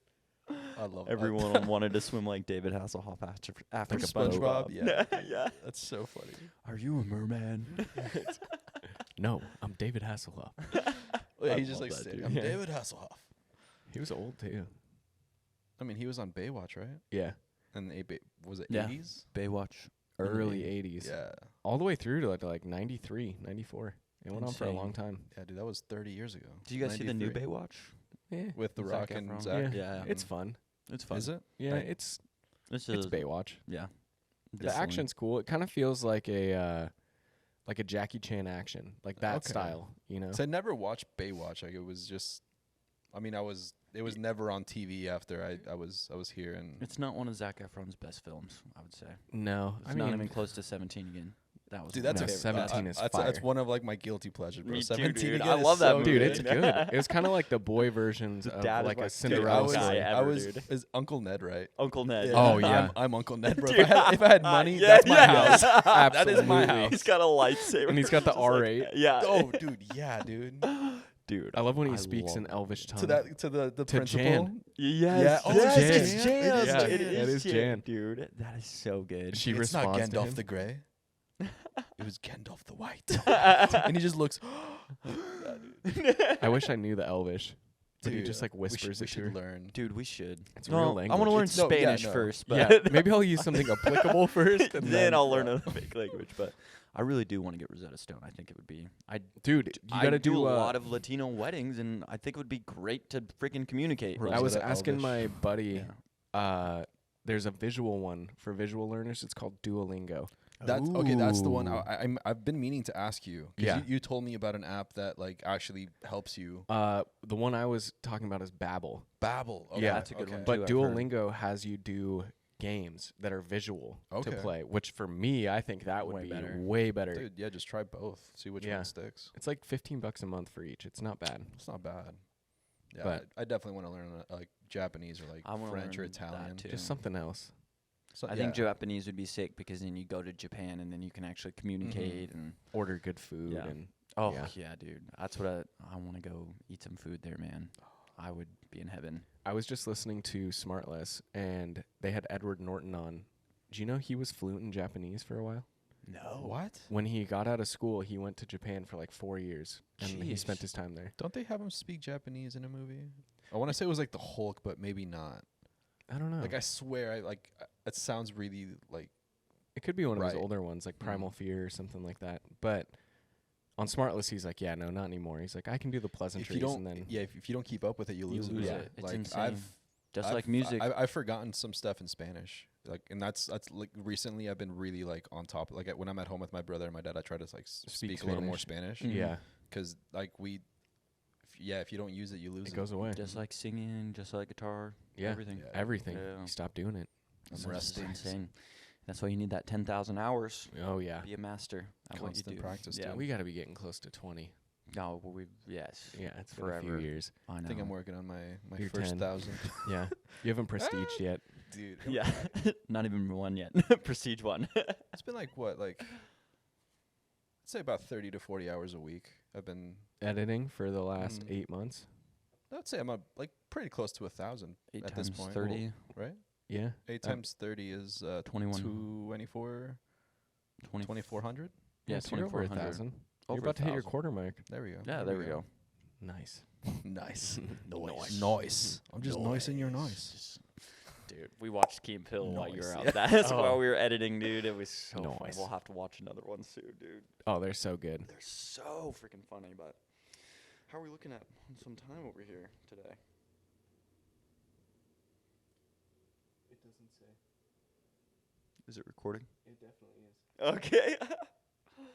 I love everyone wanted to swim like David Hasselhoff after Like a SpongeBob. boat. Yeah, yeah. that's so funny. Are you a merman? No, I'm David Hasselhoff. Oh, yeah, I he's just love like that sitting. dude. I'm Yeah. David Hasselhoff. He was old too. I mean, he was on Baywatch, right? Yeah, And was it Yeah. 80s? Baywatch. early 80s. Yeah. All the way through to like 93, 94. It went on for a Insane. long time. Yeah, dude, that was 30 years ago. Did you guys see the new 93. Baywatch? Yeah. With The Zac Rock and Efron? Zach? Yeah. It's fun. It's fun. Is it? Yeah, Like, it's It's Baywatch. Yeah. The action's cool. It kind of feels like a Jackie Chan action, like that Okay. style, you know? So I never watched Baywatch. Like it was just, I mean, it was never on TV after I was here and It's not one of Zac Efron's best films, I would say. No, It's I not mean, even close to 17 again. That was dude, my that's No, a favorite. 17 is that's fire. one of like my guilty pleasures, bro. Me too, 17 dude. again I is love that so movie. dude, good. it's good. It was kind of like the boy versions The of dad is like my a favorite Cinderella guy story. ever. I was dude. is Uncle Ned, right? Uncle Ned. Oh, yeah. I'm Uncle Ned, bro. Dude. If I had money, Yeah, that's my yeah. house. That is my Absolutely. house. He's got a lightsaber. And he's got the Just like- R8. yeah. Oh, dude, yeah, dude. dude. I love when he I speaks in love Elvish tongue. To the To principal. Jan. Yes. Yeah. Oh, yes, it's it's Jan. Jan. It is Yeah, Jan. it is Jan. Dude, that is so good. She It's not responds to Gandalf him. the Grey. It was Gandalf the White. And he just looks. I wish I knew the Elvish. But he Dude, just like we should- whispers we it to should her. learn. Dude, we should. It's No, real I want to language. learn It's- no, yeah, Spanish no. first, but Yeah, maybe I'll use something applicable first, and then I'll learn yeah. a fake language. But I really do want to get Rosetta Stone. I think it would be. Dude, you I gotta do a do lot of Latino weddings, and I think it would be great to freaking communicate. Right. I was Rosetta asking Elvish. my buddy. Yeah. There's a visual one for visual learners. It's called Duolingo. That's okay. That's the one. Ooh. I've been meaning to ask you. 'Cause Yeah. You told me about an app that like actually helps you. The one I was talking about is Babble. Babble. Okay, Yeah, that's a good one, But too, I've heard. Duolingo has you do games that are visual Okay. to play, which for me, I think that would Way be better. way better. Dude, yeah, just try both. See which Yeah. one sticks. It's like $15 a month for each. It's not bad. It's not bad. Yeah, But- I definitely want to learn like Japanese or like I wanna French or learn that Italian. too. Just something else. So, I think Japanese would be sick because then you go to Japan and then you can actually communicate and. Order good food Yeah. and Oh Yeah. yeah, dude. That's what I want to go eat some food there, man. I would be in heaven. I was just listening to Smartless and they had Edward Norton on. Do you know he was fluent in Japanese for a while? No. What? When he got out of school, he went to Japan for like 4 years and he spent Jeez. his time there. Don't they have him speak Japanese in a movie? I want to say it was like the Hulk, but maybe not. I don't know. Like I swear, it sounds really like It could be one of his Right. older ones, like Mhm. Primal Fear or something like that. But on Smartless, he's like, yeah, no, not anymore. He's like, I can do the if pleasantries you don't, and then if you don't keep up with it, you lose lose it. it. It's Like insane. Just I've- like music. I've forgotten some stuff in Spanish. Like, and that's like recently I've been really like on top. Like when I'm at home with my brother and my dad, I try to like speak a little more Spanish. Mhm. yeah, Because like if you don't use it, you lose it it. goes away. just like singing, just like guitar, Yeah, everything. Yeah. everything. Yeah. You stop doing it. I'm It's rusty. insane. That's why you need that 10,000 hours. Oh yeah, Be a master at what you Constant do. practice, Yeah. dude. we got to be getting close to 20. No, well, we yes. Yeah, it's been a Forever. few years. I know. I think I'm working on my You're first 10. 1,000. Yeah, you haven't prestiged yet. Dude. Yeah, not even one yet. Prestige one. It's been like what, like I'd say about 30 to 40 hours a week. I've been. Editing for the last Mm. 8 months. I'd say I'm like pretty close to 1,000 8 at times this point. 30, right? Yeah, 8 Uh, times 30 is 21. 24, 20. 2,400. Yeah, so you're over 2,400. 1,000. You're Over about to hit your 1,000. quarter mark. There we go. Yeah, there we go. Nice. Nice. Nice. Nice. I'm just nice and you're nice. Dude, we watched Key and Peele while you were Nice. out. That's Oh. while we were editing, dude. It was so funny. Nice. We'll have to watch another one soon, dude. Oh, they're so good. They're so freaking funny, but how are we looking at on some time over here today? It doesn't say. Is it recording? It definitely is. Okay.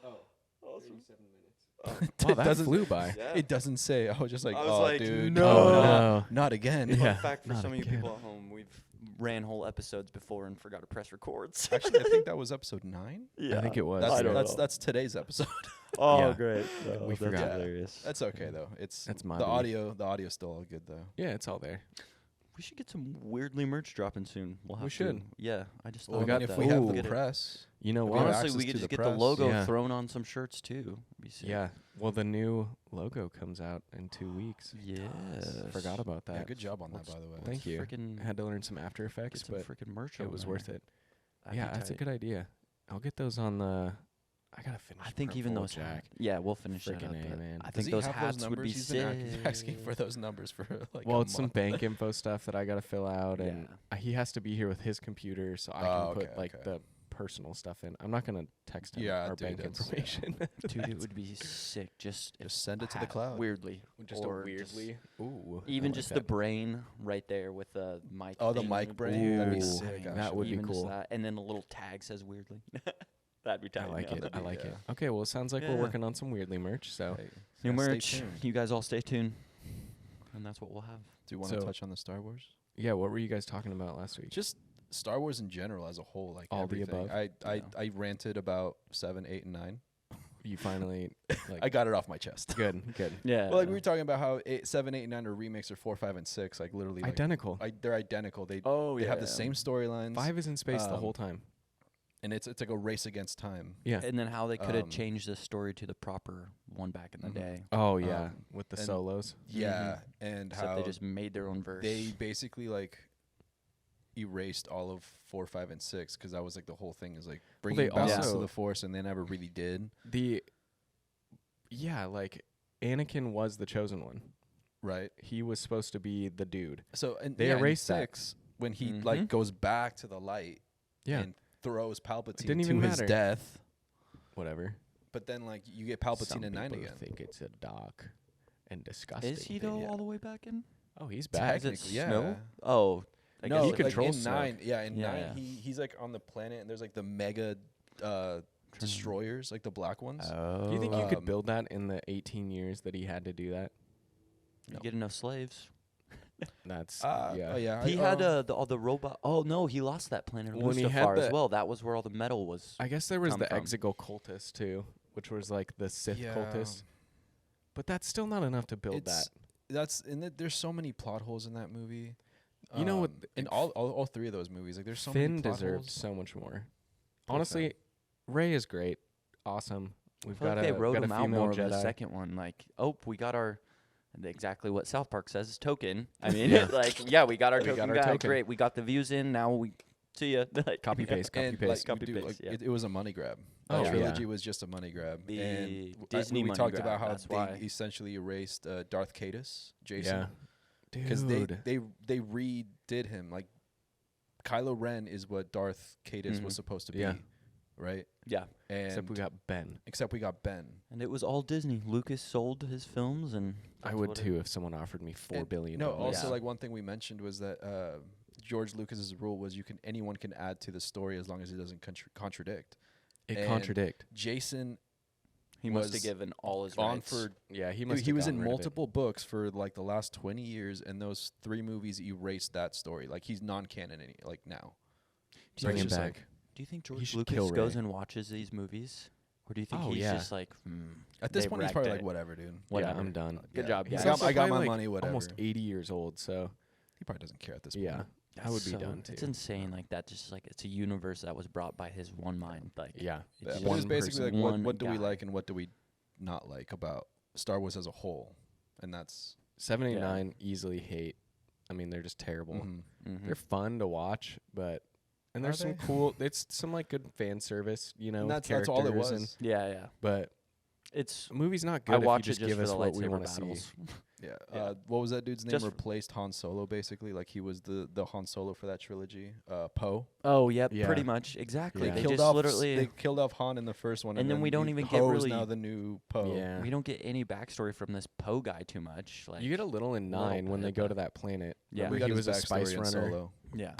Oh, Awesome. 37 minutes. It Oh, that doesn't- flew by. Yeah. It doesn't say. I was just like, I was oh, like, dude, no. Oh, not, no. not again. Yeah. Fun fact for not some of you again. people at home, we've ran whole episodes before and forgot to press records. Actually, I think that was episode 9. I think it was. That's I don't know. that's today's episode. Oh, Yeah. great. We that's forgot. hilarious. That's okay though. It's That's my the baby. audio's still all good though. Yeah, it's all there. We should get some weirdly merch dropping soon. We'll have We to. should. Yeah, I just Well, thought got I mean, about if that. we have Ooh. the Get it. You press, know If we have what? access Honestly, we to could just the get the press. logo Yeah. thrown on some shirts too. Be sick. Yeah. Well, the new logo comes out in 2 weeks. Yes. Forgot about that. yeah, good job on that Let's- by the way. Thank you. Freaking Had to learn some After get Effects, some but freaking merch. it was over worth there. it. That'd Yeah, be that's a tight. good idea. I'll get those on the. I gotta finish. I think even Purple those Jack. Yeah, we'll finish that Freaking up. A, but man. I Does think he those have hats those would be numbers? He's been sick. asking for those numbers for like Well, a it's some month. bank info stuff that I gotta fill out, and Yeah. he has to be here with his computer, so I Oh, can put okay, like okay. the personal stuff in. I'm not gonna text him Yeah, our dude, bank that's- information. Dude, it would be sick. Just send it to the cloud. Weirdly, Just or a weirdly. Ooh. I even like just that. the brain right there with the mic. Oh, the thing mic would brain? That'd be I sick, mean, That would be even just cool. that, and then a little tag says weirdly. That'd be tight. I like man. it. I like it. yeah. Okay, well, it sounds like Yeah. we're working on some weirdly merch. So Hey, New yeah, stay merch. tuned. You guys all stay tuned, and that's what we'll have. Do you want to So- touch on the Star Wars? yeah, what were you guys talking about last week? Just Star Wars in general as a whole, like All the everything. above? I ranted about 7, 8, and 9. You finally like I got it off my chest. good. Yeah. Well, like we were talking about how 7, 8, and 9 are remakes of 4, 5, and 6. Like literally, like, Identical. they're identical. They oh they yeah. have the same storylines. 5 is in space the um, whole time. and it's like a race against time. Yeah. And then how they could have um, changed the story to the proper one back in the Mhm. day. Oh yeah, um, with the and- solos. Yeah, and Except how they just made their own verse. they basically like erased all of 4, 5, and 6 because that was like the whole thing is like bringing they balance also- to the Force, and they never really did. Like Anakin was the chosen one. right? He was supposed to be the dude. So and They in erased that. 6 when he Mhm. like goes back to the light Yeah. and throws Palpatine didn't to even his matter. death. Whatever. But then like you get Palpatine Some in 9 people again. think it's a dark and disgusting. Is he thing. though yeah. all the way back in? Oh, he's back. Is it Technically, yeah. Snow? Oh, I No, he guess like controls in Snoke. 9. Yeah, in Yeah, 9 yeah. he's like on the planet and there's like the mega destroyers, like the black ones. Do you think you Um, could build that in the 18 years that he had to do that? you No. get enough slaves? That's Oh yeah. He had all the robot. Oh no, he lost that planet of When he had Mustafar as the- well. That was where all the metal was. I guess there was come the from. Exegol cultist too, which was like the Sith Yeah. cultist. But that's still not enough to build that. It's- That's and there's so many plot holes in that movie. You know what, In like, all 3 of those movies, like there's so Finn many plot deserved holes. so much more. Poor Honestly, Ray is great, awesome. I We've feel got like they a wrote got a him out female more in the Jedi. second one. Like, oh, we got our exactly what South Park says is token. I mean, Yeah. like, yeah, we got our We got token our guy. token. Great, we got the views in. Now we see ya. Like, Copy paste, copy And paste. like, Copy dude, paste, like yeah. it was a money grab. Oh, That yeah. trilogy was just a money grab. Big And Disney we money talked grab, about how that's they why. essentially erased Darth Catus, Jason, Yeah, because dude. they redid him. Like Kylo Ren is what Darth Catus was Mhm. supposed to be, Yeah. right? Yeah, And Except we got Ben. except we got Ben. and it was all Disney. Lucas sold his films, and I that's would what it- too if someone offered me $4 And billion. No, also Yeah. like one thing we mentioned was that George Lucas's rule was anyone can add to the story as long as it doesn't contradict. it and contradict. Jason He must was have given all his on rights. for Yeah, he he, must. he was in multiple books for like the last 20 years, and those 3 movies erased that story. Like he's non-canon like now. So Bring it's him just back. like Do you think He George should Lucas kill goes Ray. and watches these movies, or do you think Oh, he's yeah. just like, at this they point he's wrecked probably it. like whatever, dude. Whatever. Yeah, I'm done. Good Yeah. job, He's guys. got- also I got my probably, like, money. Whatever. Almost 80 years old, so He probably doesn't care at this point. yeah, I would be So- done too. It's insane, like that. Just like it's a universe that was brought by his one mind. Like, Yeah, it's Yeah, just but it's one basically person, like one what do we guy. like and what do we not like about Star Wars as a whole, and that's 7, 8, 9 easily hate. I mean, they're just terrible. mhm. Mhm. They're fun to watch, but and Are there's some they? cool. It's some like good fan service, you know. And with that's all it characters was. Yeah. But It's a movie's not good I if watch you it just just give for us the what we lightsaber want to see. battles. Yeah. Yeah. What was that dude's name? Just- Replaced Han Solo, basically. Like he was the Han Solo for that trilogy. Poe. Oh, yep, Yeah. pretty much exactly. Yeah. They Killed just off. literally. They killed off Han in the first one, And then we don't even get Poe's really- now the new Poe. Yeah, we don't get any backstory from this Poe guy too much. Like, you get a little in little 9 when they bit, go but- to that planet. Yeah. Remember We got he his was a spice backstory in runner. Solo. yeah.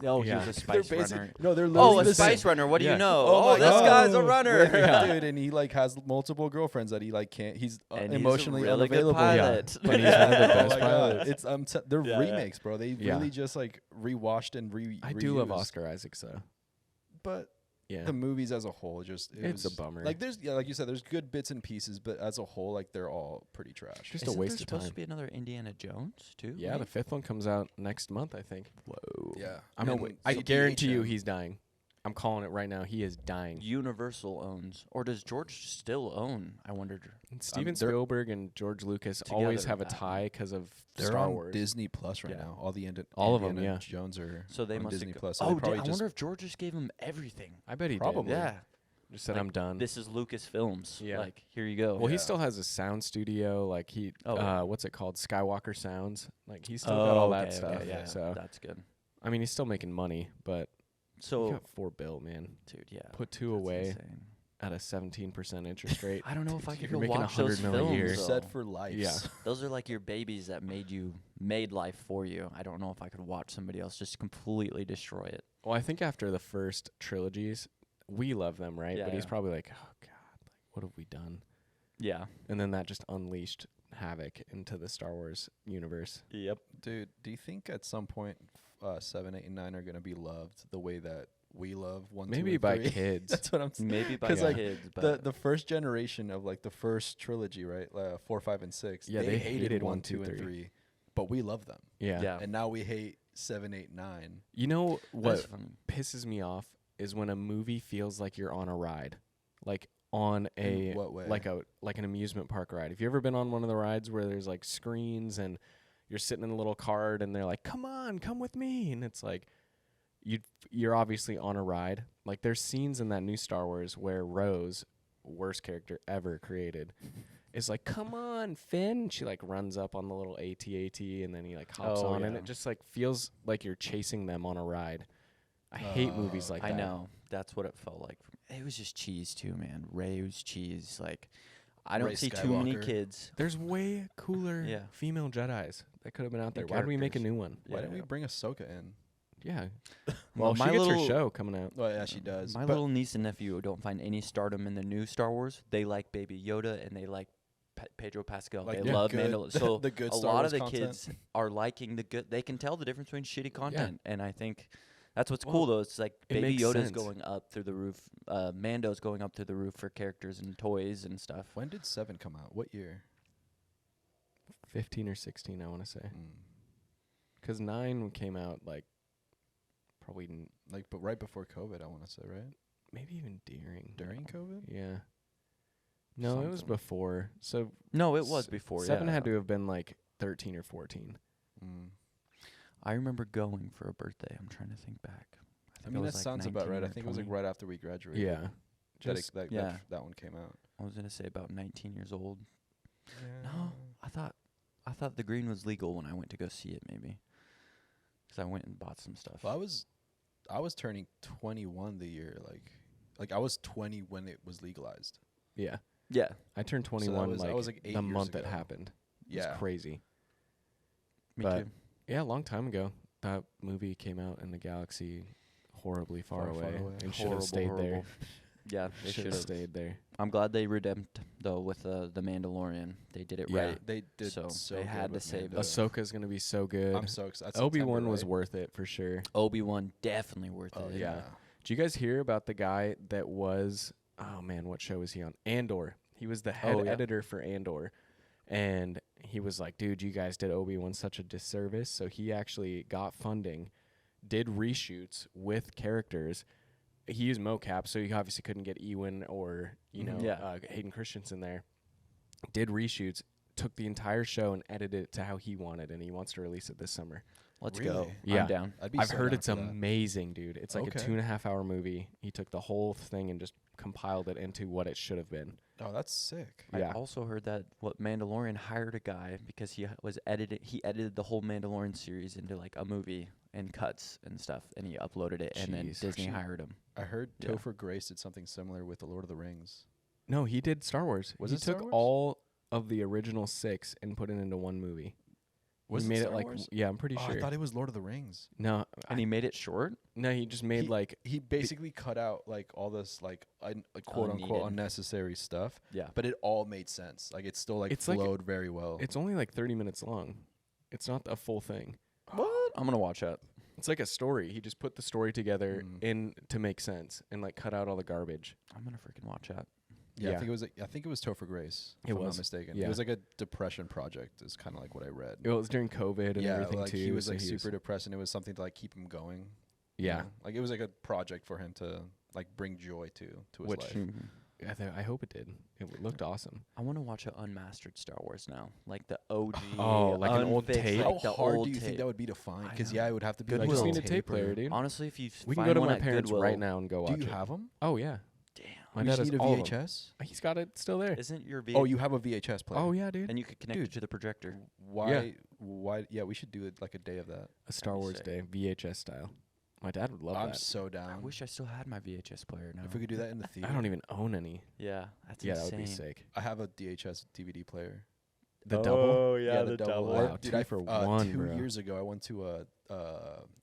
Oh, Yeah. he was a spice runner. No, they're Oh, literally a the spice same. runner. What do Yeah. you know? Oh Oh, my this God. guy's a runner. Yeah. Dude, and he like has multiple girlfriends that he like can't. He's And emotionally he's a really good unavailable. pilot. But he's one of the Oh best my God. pilots. It's they're Yeah, yeah. remakes, bro. They Yeah. really just like rewashed and I do love reused. Oscar Isaacs though. But Yeah, the movies as a whole just it's a was- bummer. Like there's like you said, there's good bits and pieces, but as a whole, like they're all pretty trash. Just Isn't a waste there of supposed time. to be another Indiana Jones too? Yeah, the 5th one comes out next month, I think. Whoa. Yeah, I No, mean, wait, I guarantee you CDHM. he's dying. I'm calling it right now. He is dying. Universal owns, or does George still own? I wondered. And Steven they're- Spielberg and George Lucas always Together, have a tie because of They're Star on Wars. Disney Plus right Yeah. now. All of 'em, Indiana yeah. Jones are So they on must Disney have. Plus. So Oh, they did, probably I just wonder if George just gave him everything. I bet he Probably. did. Yeah. Just said Like, I'm done. This is Lucasfilms. Yeah. Like, here you go. Well, he Yeah. still has a sound studio. Like he, Oh, yeah. what's it called? Skywalker Sounds. Like he's still got all that okay, stuff. okay, yeah, So that's good. I mean, he's still making money, but he So, got $4 billion, man. dude, yeah. Put 2 that's away insane. at a 17% interest rate. I don't know if I could You're go making watch those 100 million a films. year. You're though. set for life. Yeah. Those are like your babies that made life for you. I don't know if I could watch somebody else just completely destroy it. Well, I think after the first trilogies, we love them, right? Yeah, But he's yeah. probably like, oh god, like what have we done? Yeah. And then that just unleashed havoc into the Star Wars universe. Yep. Dude, do you think at some point 7, 8, and 9 are gonna be loved the way that we love 1, 2, Maybe and by 3? kids. That's what I'm saying. Maybe by 'Cause, like, kids, but The first generation of like the first trilogy, right? 4, 5, and 6. Yeah, they they hated hated 1, 1, 2, 2, and 3. 3, but we love them. Yeah. yeah. And now we hate 7, 8, 9. You know That's what funny. pisses me off is when a movie feels like you're on a ride. Like on In a what way? like an amusement park ride. Have you ever been on one of the rides where there's like screens and you're sitting in a little cart and they're like, "Come on, come with me." And it's like you're obviously on a ride. Like there's scenes in that new Star Wars where Rose, worst character ever created, is like, "Come on, Finn!" She like runs up on the little AT-AT, and then he like hops Oh, on, and yeah. it just like feels like you're chasing them on a ride. I hate movies like I that. know. That's what it felt like. It was just cheese too, man. Ray was cheese. Like, I don't Ray see too many Skywalker. kids. There's way cooler Yeah. female Jedis that could have been out there. And Why do we make a characters. new one? Why didn't we bring Ahsoka in? Yeah. Well, Well, she my gets her little- show coming out. Oh yeah, she does. My But little niece and nephew don't find any stardom in the new Star Wars. They like Baby Yoda and they like Pedro Pascal. Like they the love good- Mandalorian. So the good a Star lot Wars of the content. kids are liking the good. They can tell the difference between shitty content, and I think that's what's cool Well, though. It's like it Baby makes Yoda's sense. going up through the roof. Mando's going up through the roof for characters and toys and stuff. when did 7 come out? What year? 15 or 16, I want to say. Mm. Because 9 came out like probably Like, but right before COVID, I want to say, right? maybe even during. During COVID? Yeah. No, it was Something. before. So No, it was s- before. 7 yeah. had to have been like 13 or 14. Mm. I remember going for a birthday. I'm trying to think back. I think mean, it that was like sounds about 19 right. I or think it was like 20. right after we graduated. Yeah. That, Just, yeah. that one came out. I was gonna say about 19 years old. Yeah. No, I thought the green was legal when I went to go see it. Maybe because I went and bought some stuff. Well, I was turning 21 the year like I was 20 when it was legalized. yeah. Yeah, I turned that 21 was- that like, was, like, 8 the years month it ago. happened. Yeah. It's crazy. me But- too. Yeah, a long time ago. That movie came out in the galaxy horribly far, Far, far away, away. and should Horrible, have stayed there. horrible. Yeah, they Should should have have. stayed there. I'm glad they redeemed though with the Mandalorian. They did it Yeah. right. They did So so they good had to with save Mando. it. Ahsoka's gonna be so good. I'm so excited. Obi-Wan was worth it for sure. Obi-Wan definitely worth Oh it. yeah. Did you guys hear about the guy that was? Oh man, what show was he on? Andor. He was the head Oh, yeah. editor for Andor, and he was like, "Dude, you guys did Obi-Wan such a disservice." So he actually got funding, did reshoots with characters. He used mocap, so he obviously couldn't get Ewan or Mhm. Yeah. Hayden Christensen there. Did reshoots, took the entire show and edited it to how he wanted, and he wants to release it this summer. Let's go. Really? Yeah. I'm down. I'd be I've so heard down it's for that. amazing, dude. It's like a Okay. 2.5 hour movie. He took the whole thing and just compiled it into what it should have been. Oh, that's sick. Yeah. I also heard that Mandalorian hired a guy because he was edited. He edited the whole Mandalorian series into like a movie and cuts and stuff, and he uploaded it. And then Jeez. Disney Actually, hired him. I heard Yeah. Topher Grace did something similar with The Lord of the Rings. No, he did Star Wars. Was he it Star took Wars? all of the original 6 and put it into one movie. Was he it made Star it like Wars? yeah, I'm pretty Oh, sure. I thought it was Lord of the Rings. No, And he made it short. no, he just made like He basically cut out like all this like quote unquote Unneeded. unnecessary stuff, Yeah. but it all made sense. Like it still like It's like- flowed very well. it's only like 30 minutes long. It's not a full thing. What? I'm gonna watch that. It's like a story. He just put the story together Mm. in to make sense and like cut out all the garbage. I'm gonna freaking watch that. Yeah, Yeah. I think it was Topher Grace. It If I'm was. not mistaken. Yeah. It was like a depression project. Is kind of like what I read. It was during COVID and yeah, everything like too. he was so like super depressed, and it was something to like keep him going. you yeah. know? Like it was like a project for him to like bring joy to his Which- life. I hope it did. It looked awesome. I want to watch an unmastered Star Wars now, like the OG. Oh, like an old unfixed, tape? How like the hard old do you think tape. that would be to find? I Because know. yeah, it would have to be I like just a need a tape or- player, dude. Honestly, if you We can find go to one my at parents Goodwill, right now and go Do watch you it. have them? Oh yeah, Damn. my You dad just has need a all of 'em. VHS. He's got it still there. Isn't your Oh, you have a VHS player. Oh yeah, dude. And you could connect it Dude. to the projector. Why? Why? Yeah, we should do it like a day of that. A Star be Wars sick. day, VHS style. My dad would love I'm that. so down. I wish I still had my VHS player now. if we could do that in the theater. I don't even own any. Yeah, that's Yeah, insane. that would be sick. I have a DHS DVD player. The double. yeah, the double. Wow, Dude, two for one, 2 bro. years ago, I went to a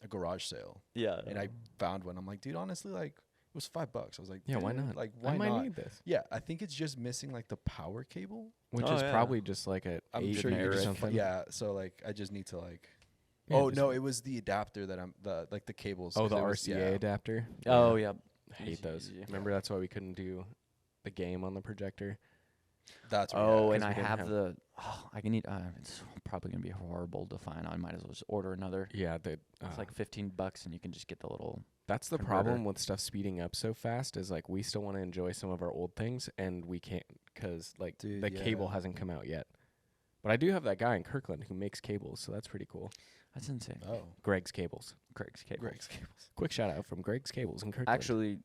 garage sale Yeah. and I found one. I'm like, dude, honestly, like it was $5. I was like, Yeah, why dude, not? Like, why I might not? need this. Yeah, I think it's just missing like the power cable. Which Oh, is yeah. probably just like a I'm 8 sure you meg or just something. yeah. So like, I just need to like. Yeah, oh just- no, it was the adapter that I'm the cables. Oh, 'cause the it was- RCA yeah. adapter. Oh yeah. I hate Easy, those. easy. Remember that's why we couldn't do the game on the projector. That's what Oh, yeah, and 'cause I we didn't have have- the. Oh, I can need. It's probably gonna be horrible to find. I might as well just order another. Yeah, It's like $15, and you can just get the little. that's the converter. problem with stuff speeding up so fast is like we still want to enjoy some of our old things and we can't because like Dude, the cable yeah. hasn't come out yet. But I do have that guy in Kirkland who makes cables, so that's pretty cool. That's insane. Oh, Greg's Cables. Greg's cable. Greg's cables. Quick shout out from Greg's Cables in Kirkland. Actually,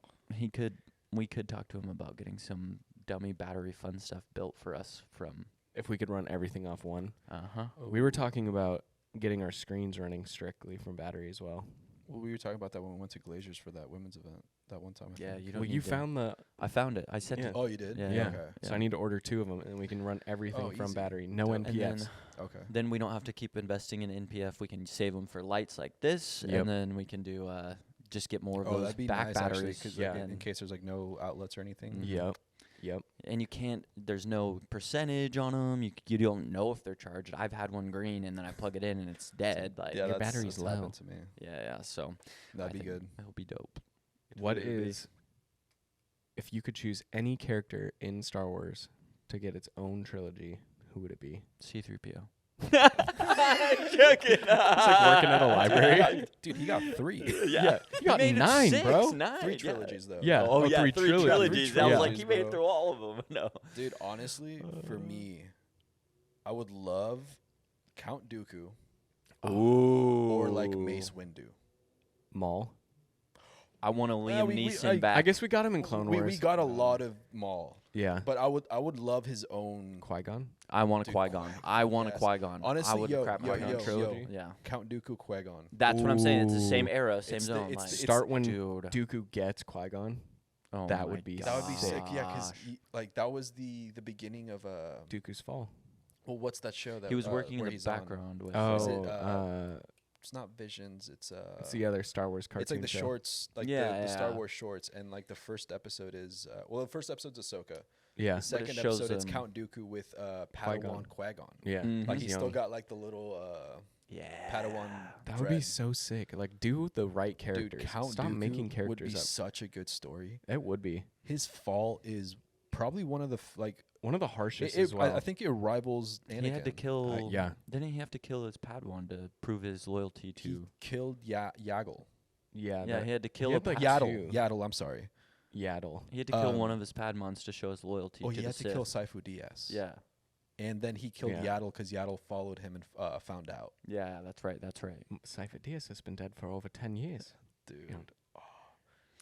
we could talk to him about getting some dummy battery fun stuff built for us from. If we could run everything off one. Uh-huh. We were talking about getting our screens running strictly from battery as well. Well, we were talking about that when we went to Glaciers for that women's event that one time. I Yeah, think. you don't Well, need you to- found the I found it. I sent Yeah. it. Oh, you did? Yeah, yeah. Okay. So I need to order 2 of them, and we can run everything Oh, from easy. battery. No Dope. And NPFs. Okay. then we don't have to keep investing in NPF. We can save them for lights like this, Yep. and then we can do just get more of Oh, those that'd be back nice batteries. because Yeah. in case there's like no outlets or anything. Mhm. Yep. Yep. And you can't. There's no percentage on them. You don't know if they're charged. I've had one green, and then I plug it in, and it's dead. Like Yeah, your that's battery's that's low. happened to me. yeah. So That'd I be think good. It'll be dope. What really would be. is, if you could choose any character in Star Wars to get its own trilogy, who would it be? C-3PO. It's like working at a library. Dude, he got 3. Yeah, you got made it 9, 6, bro. 9, 3 yeah. trilogies though. Yeah. Oh, yeah, 3 3 trilogies. trilogies. I was Yeah. like, he made it Bro. through all of them. No. Dude, honestly, for me, I would love Count Dooku Ooh. or like Mace Windu. Maul. I want a Yeah, Liam we- Neeson I- back. I guess we got him in Clone Wars. We got a lot of Maul, Yeah. but I would love his own Qui-Gon. I want a Dude, Qui-Gon. I want a yes. Qui-Gon. I Honestly, would yo, crap yo, Qui-Gon yo, trilogy. Yeah. Count Dooku Qui-Gon. That's what I'm saying. It's the same Ooh. era, same It's the- zone. it's like, the- Start when dude. Dooku gets Qui-Gon. Oh that my would be That would be sick. Yeah, because gosh. like that was the beginning of Dooku's fall. well, what's that show that He was working in where the he's on? background with. Oh, Is it, it's It's not Visions. It's the other Star Wars cartoon It's like the show. shorts, like Yeah, the Star yeah. Wars shorts, and like the first episode is the first episode's Ahsoka. Yeah. The second shows episode it's him- Count Dooku with Qui-Gon. Padawan Qui-Gon. Yeah. Mhm. Like he's he's still young. got like the little yeah. Padawan. That would be dread. so sick. Like, do the right characters. Dude, Count Stop Dooku making would characters be up. such a good story. It would be His fall is probably one of the one of the harshest it- as well. I think it rivals Anakin. He had to kill. yeah. Didn't he have to kill his Padawan to prove his loyalty He to? killed Yaddle. Yeah. Yeah, that- he had to kill. had, a like, Pa- two. Yaddle. I'm sorry. Yaddle. He had to kill one um, of his Padmons to show his loyalty Oh, to he the had to Sith. kill Saifu Diaz. Yeah. And then he killed Yeah. Yaddle because Yaddle followed him and found out. Yeah, that's right. That's right. Cypher Diaz has been dead for over 10 years. Dude. And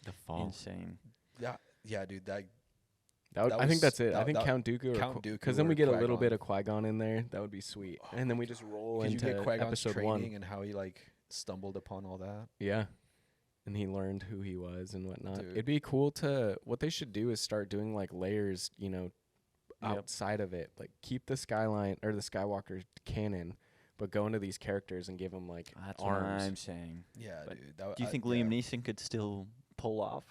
the fall. Insane. Yeah, dude. That I think was- that's it. I that- think that- Count Dooku Count Dooku because then or we get a little bit Qui-Gon. of Qui-Gon in there. That would be sweet. And then we just roll Because you into get Qui-Gon's episode training 1. and how he like stumbled upon all that. Yeah. And he learned who he was and whatnot. Dude. It'd be cool to what they should do is start doing like layers, Yep. outside of it. Like keep the Skyline or the Skywalker canon, but go into these characters and give them like That's what arms. I'm saying. Yeah, But dude. That, Do you think Liam Neeson could still pull off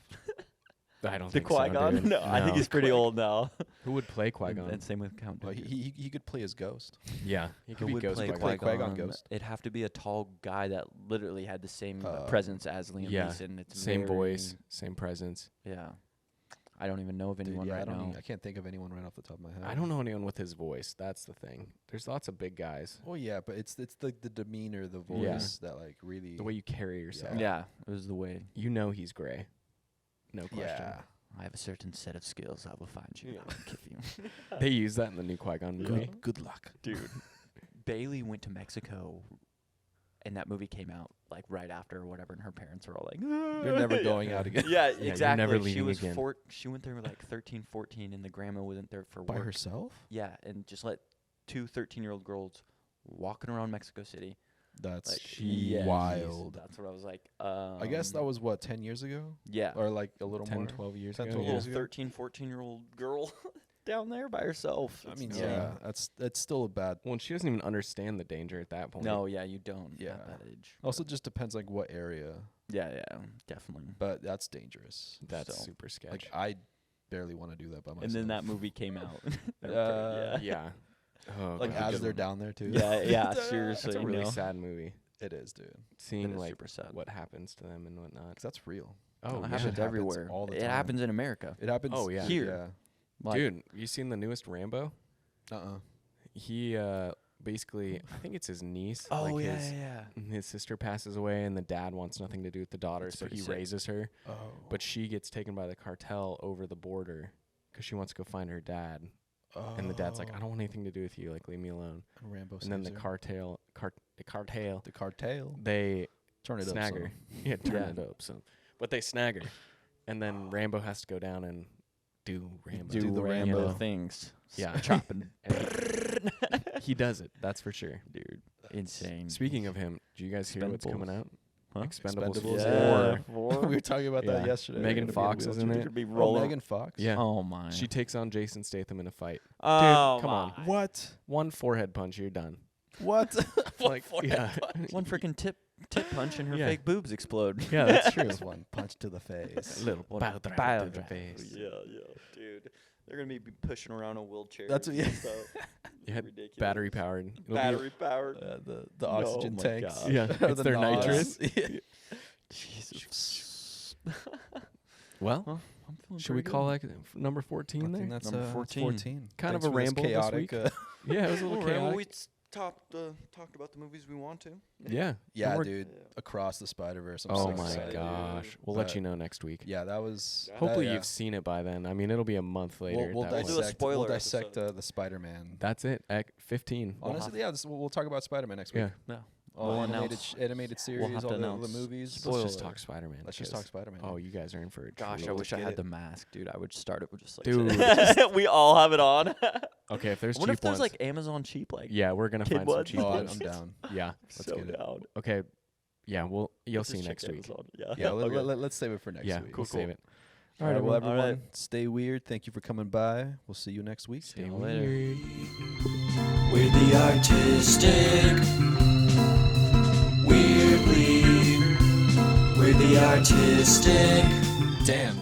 I don't the think so, Qui-Gon? dude. No, I think he's pretty old now. Who would play And, Qui-Gon? and same with Count Well, Dooku. he could play his ghost. Yeah, he could Who be would Ghost play Qui-Gon. Play Qui-Gon Qui-Gon? Ghost. It'd have to be a tall guy that literally had the same Uh, presence as Liam yeah, Neeson. It's Same very- voice, same presence. Yeah. I don't even know of Dude, anyone yeah, right now. I can't think of anyone right off the top of my head. I don't know anyone with his voice. That's the thing. There's lots of big guys. Oh yeah, but it's the demeanor, the Yeah. voice that like really The way you carry yourself. Yeah, it was the way. You know he's gray. No question. Yeah. I have a certain set of skills. I will find you. Yeah. I will give you. They use that in the new Qui-Gon movie. Good luck. Dude. Bailey went to Mexico, and that movie came out like right after or whatever, and her parents were all like, You're never going out again. Yeah, you're exactly. never she leaving was again. She went there like 13, 14, and the grandma wasn't there for By work. herself? Yeah, and just let 2 13-year-old girls walking around Mexico City. That's Like, Jeez. wild. That's what I was like. I guess that was what 10 years ago, Yeah. or like a little 10, more. 12 years 10, ago. 12 yeah. years little ago. 13, 14-year-old girl down there by herself. I It's mean, insane. yeah, that's still a bad. Well, and she doesn't even understand the danger at that point. No, yeah, you don't Yeah. at that age. Also, just depends like what area, Yeah, definitely. but that's dangerous. That's So, super sketch. Like I barely want to do that by myself. And then that movie came out. Uh, yeah. Oh, like God. as they're down there too. yeah, That's seriously. a you really know? sad movie. It is, dude. It Seeing is like super sad. what happens to them and whatnot. 'Cause that's real. Oh, it yeah. happens happens everywhere. all the It time. happens in America. It happens. Oh, yeah. Here. Like, Dude, you seen the newest Rambo? Uh. He basically, I think it's his niece. Oh like yeah, his, yeah. his sister passes away, and the dad wants nothing to do with the daughter, That's so pretty he sick. raises her. Oh. But she gets taken by the cartel over the border because she wants to go find her dad. And the dad's like, I don't want anything to do with you. Like, leave me alone. And Rambo. And then the saves her. cartel, The cartel. they Turn it snag up. her. son. Yeah, turn Yeah. it up. So, but they snag her, and then Rambo has to go down and do Rambo. Do the Rambo Rambo. things. Yeah. Chopping. He does it. That's for sure. Dude, insane. Speaking of him, do you guys hear what's Expendables. coming out? Huh? Expendables Expendables, 4. we were talking about that Yeah. yesterday. Megan They're gonna be Fox is in wheelchair. it. Could be Oh, rolling. Megan Fox. Yeah. Oh my. She takes on Jason Statham in a fight. Oh come on. my. What? One forehead punch, you're done. What? Like, yeah. One freaking tip punch and her Yeah. fake boobs explode. Yeah, that's true. Just one punch to the face. A little One bow drive bow to the drive. face. Yeah, dude. They're gonna be pushing around a wheelchair. That's what- yeah. Yeah, Ridiculous. battery powered. Battery powered. The oxygen my tanks. gosh. Yeah, Or it's the their NOS. nitrous. Yeah. Jesus. Well, Well, I'm feeling should we pretty call good. that number 14 I think there? that's Number 14. 14. Kind Thanks of a for this ramble this chaotic, week. Yeah, it was a little Alright, well, chaotic. we talked about the movies we want to. Yeah. yeah, we're- dude. Across the Spider-Verse. I'm Oh so my excited. gosh. We'll But let you know next week. Yeah, that was. Hopefully that, you've seen it by then. I mean, it'll be a month later. We'll at that do point. a dissect. spoiler We'll dissect episode. the Spider-Man. That's it. 15. Honestly, yeah. We'll talk about Spider-Man next week. Yeah. No. All We'll animated, announce- animated series, we'll have all to the announce movies. Let's spoiler. just talk Spider-Man. Let's just 'cause- talk Spider-Man. Oh, you guys are in for a Gosh, I treat. wish I get had it. the mask, dude. I would start it with just like Dude. we all have it on. Okay, if there's What if cheap there's ones. like Amazon cheap like Yeah, we're going to kid find some ones? cheap Oh, ones. I'm down. Yeah. Let's so get it. down. Okay. Yeah, you'll Let's see just next check week. Amazon. Yeah. Yeah, Okay. let's save it for next Yeah, week. we'll save it. All right, well, everyone. everyone, Alright. stay weird. Thank you for coming by. We'll see you next week. Stay you later. weird. We're the artistic. Weirdly. We're the artistic. Damn.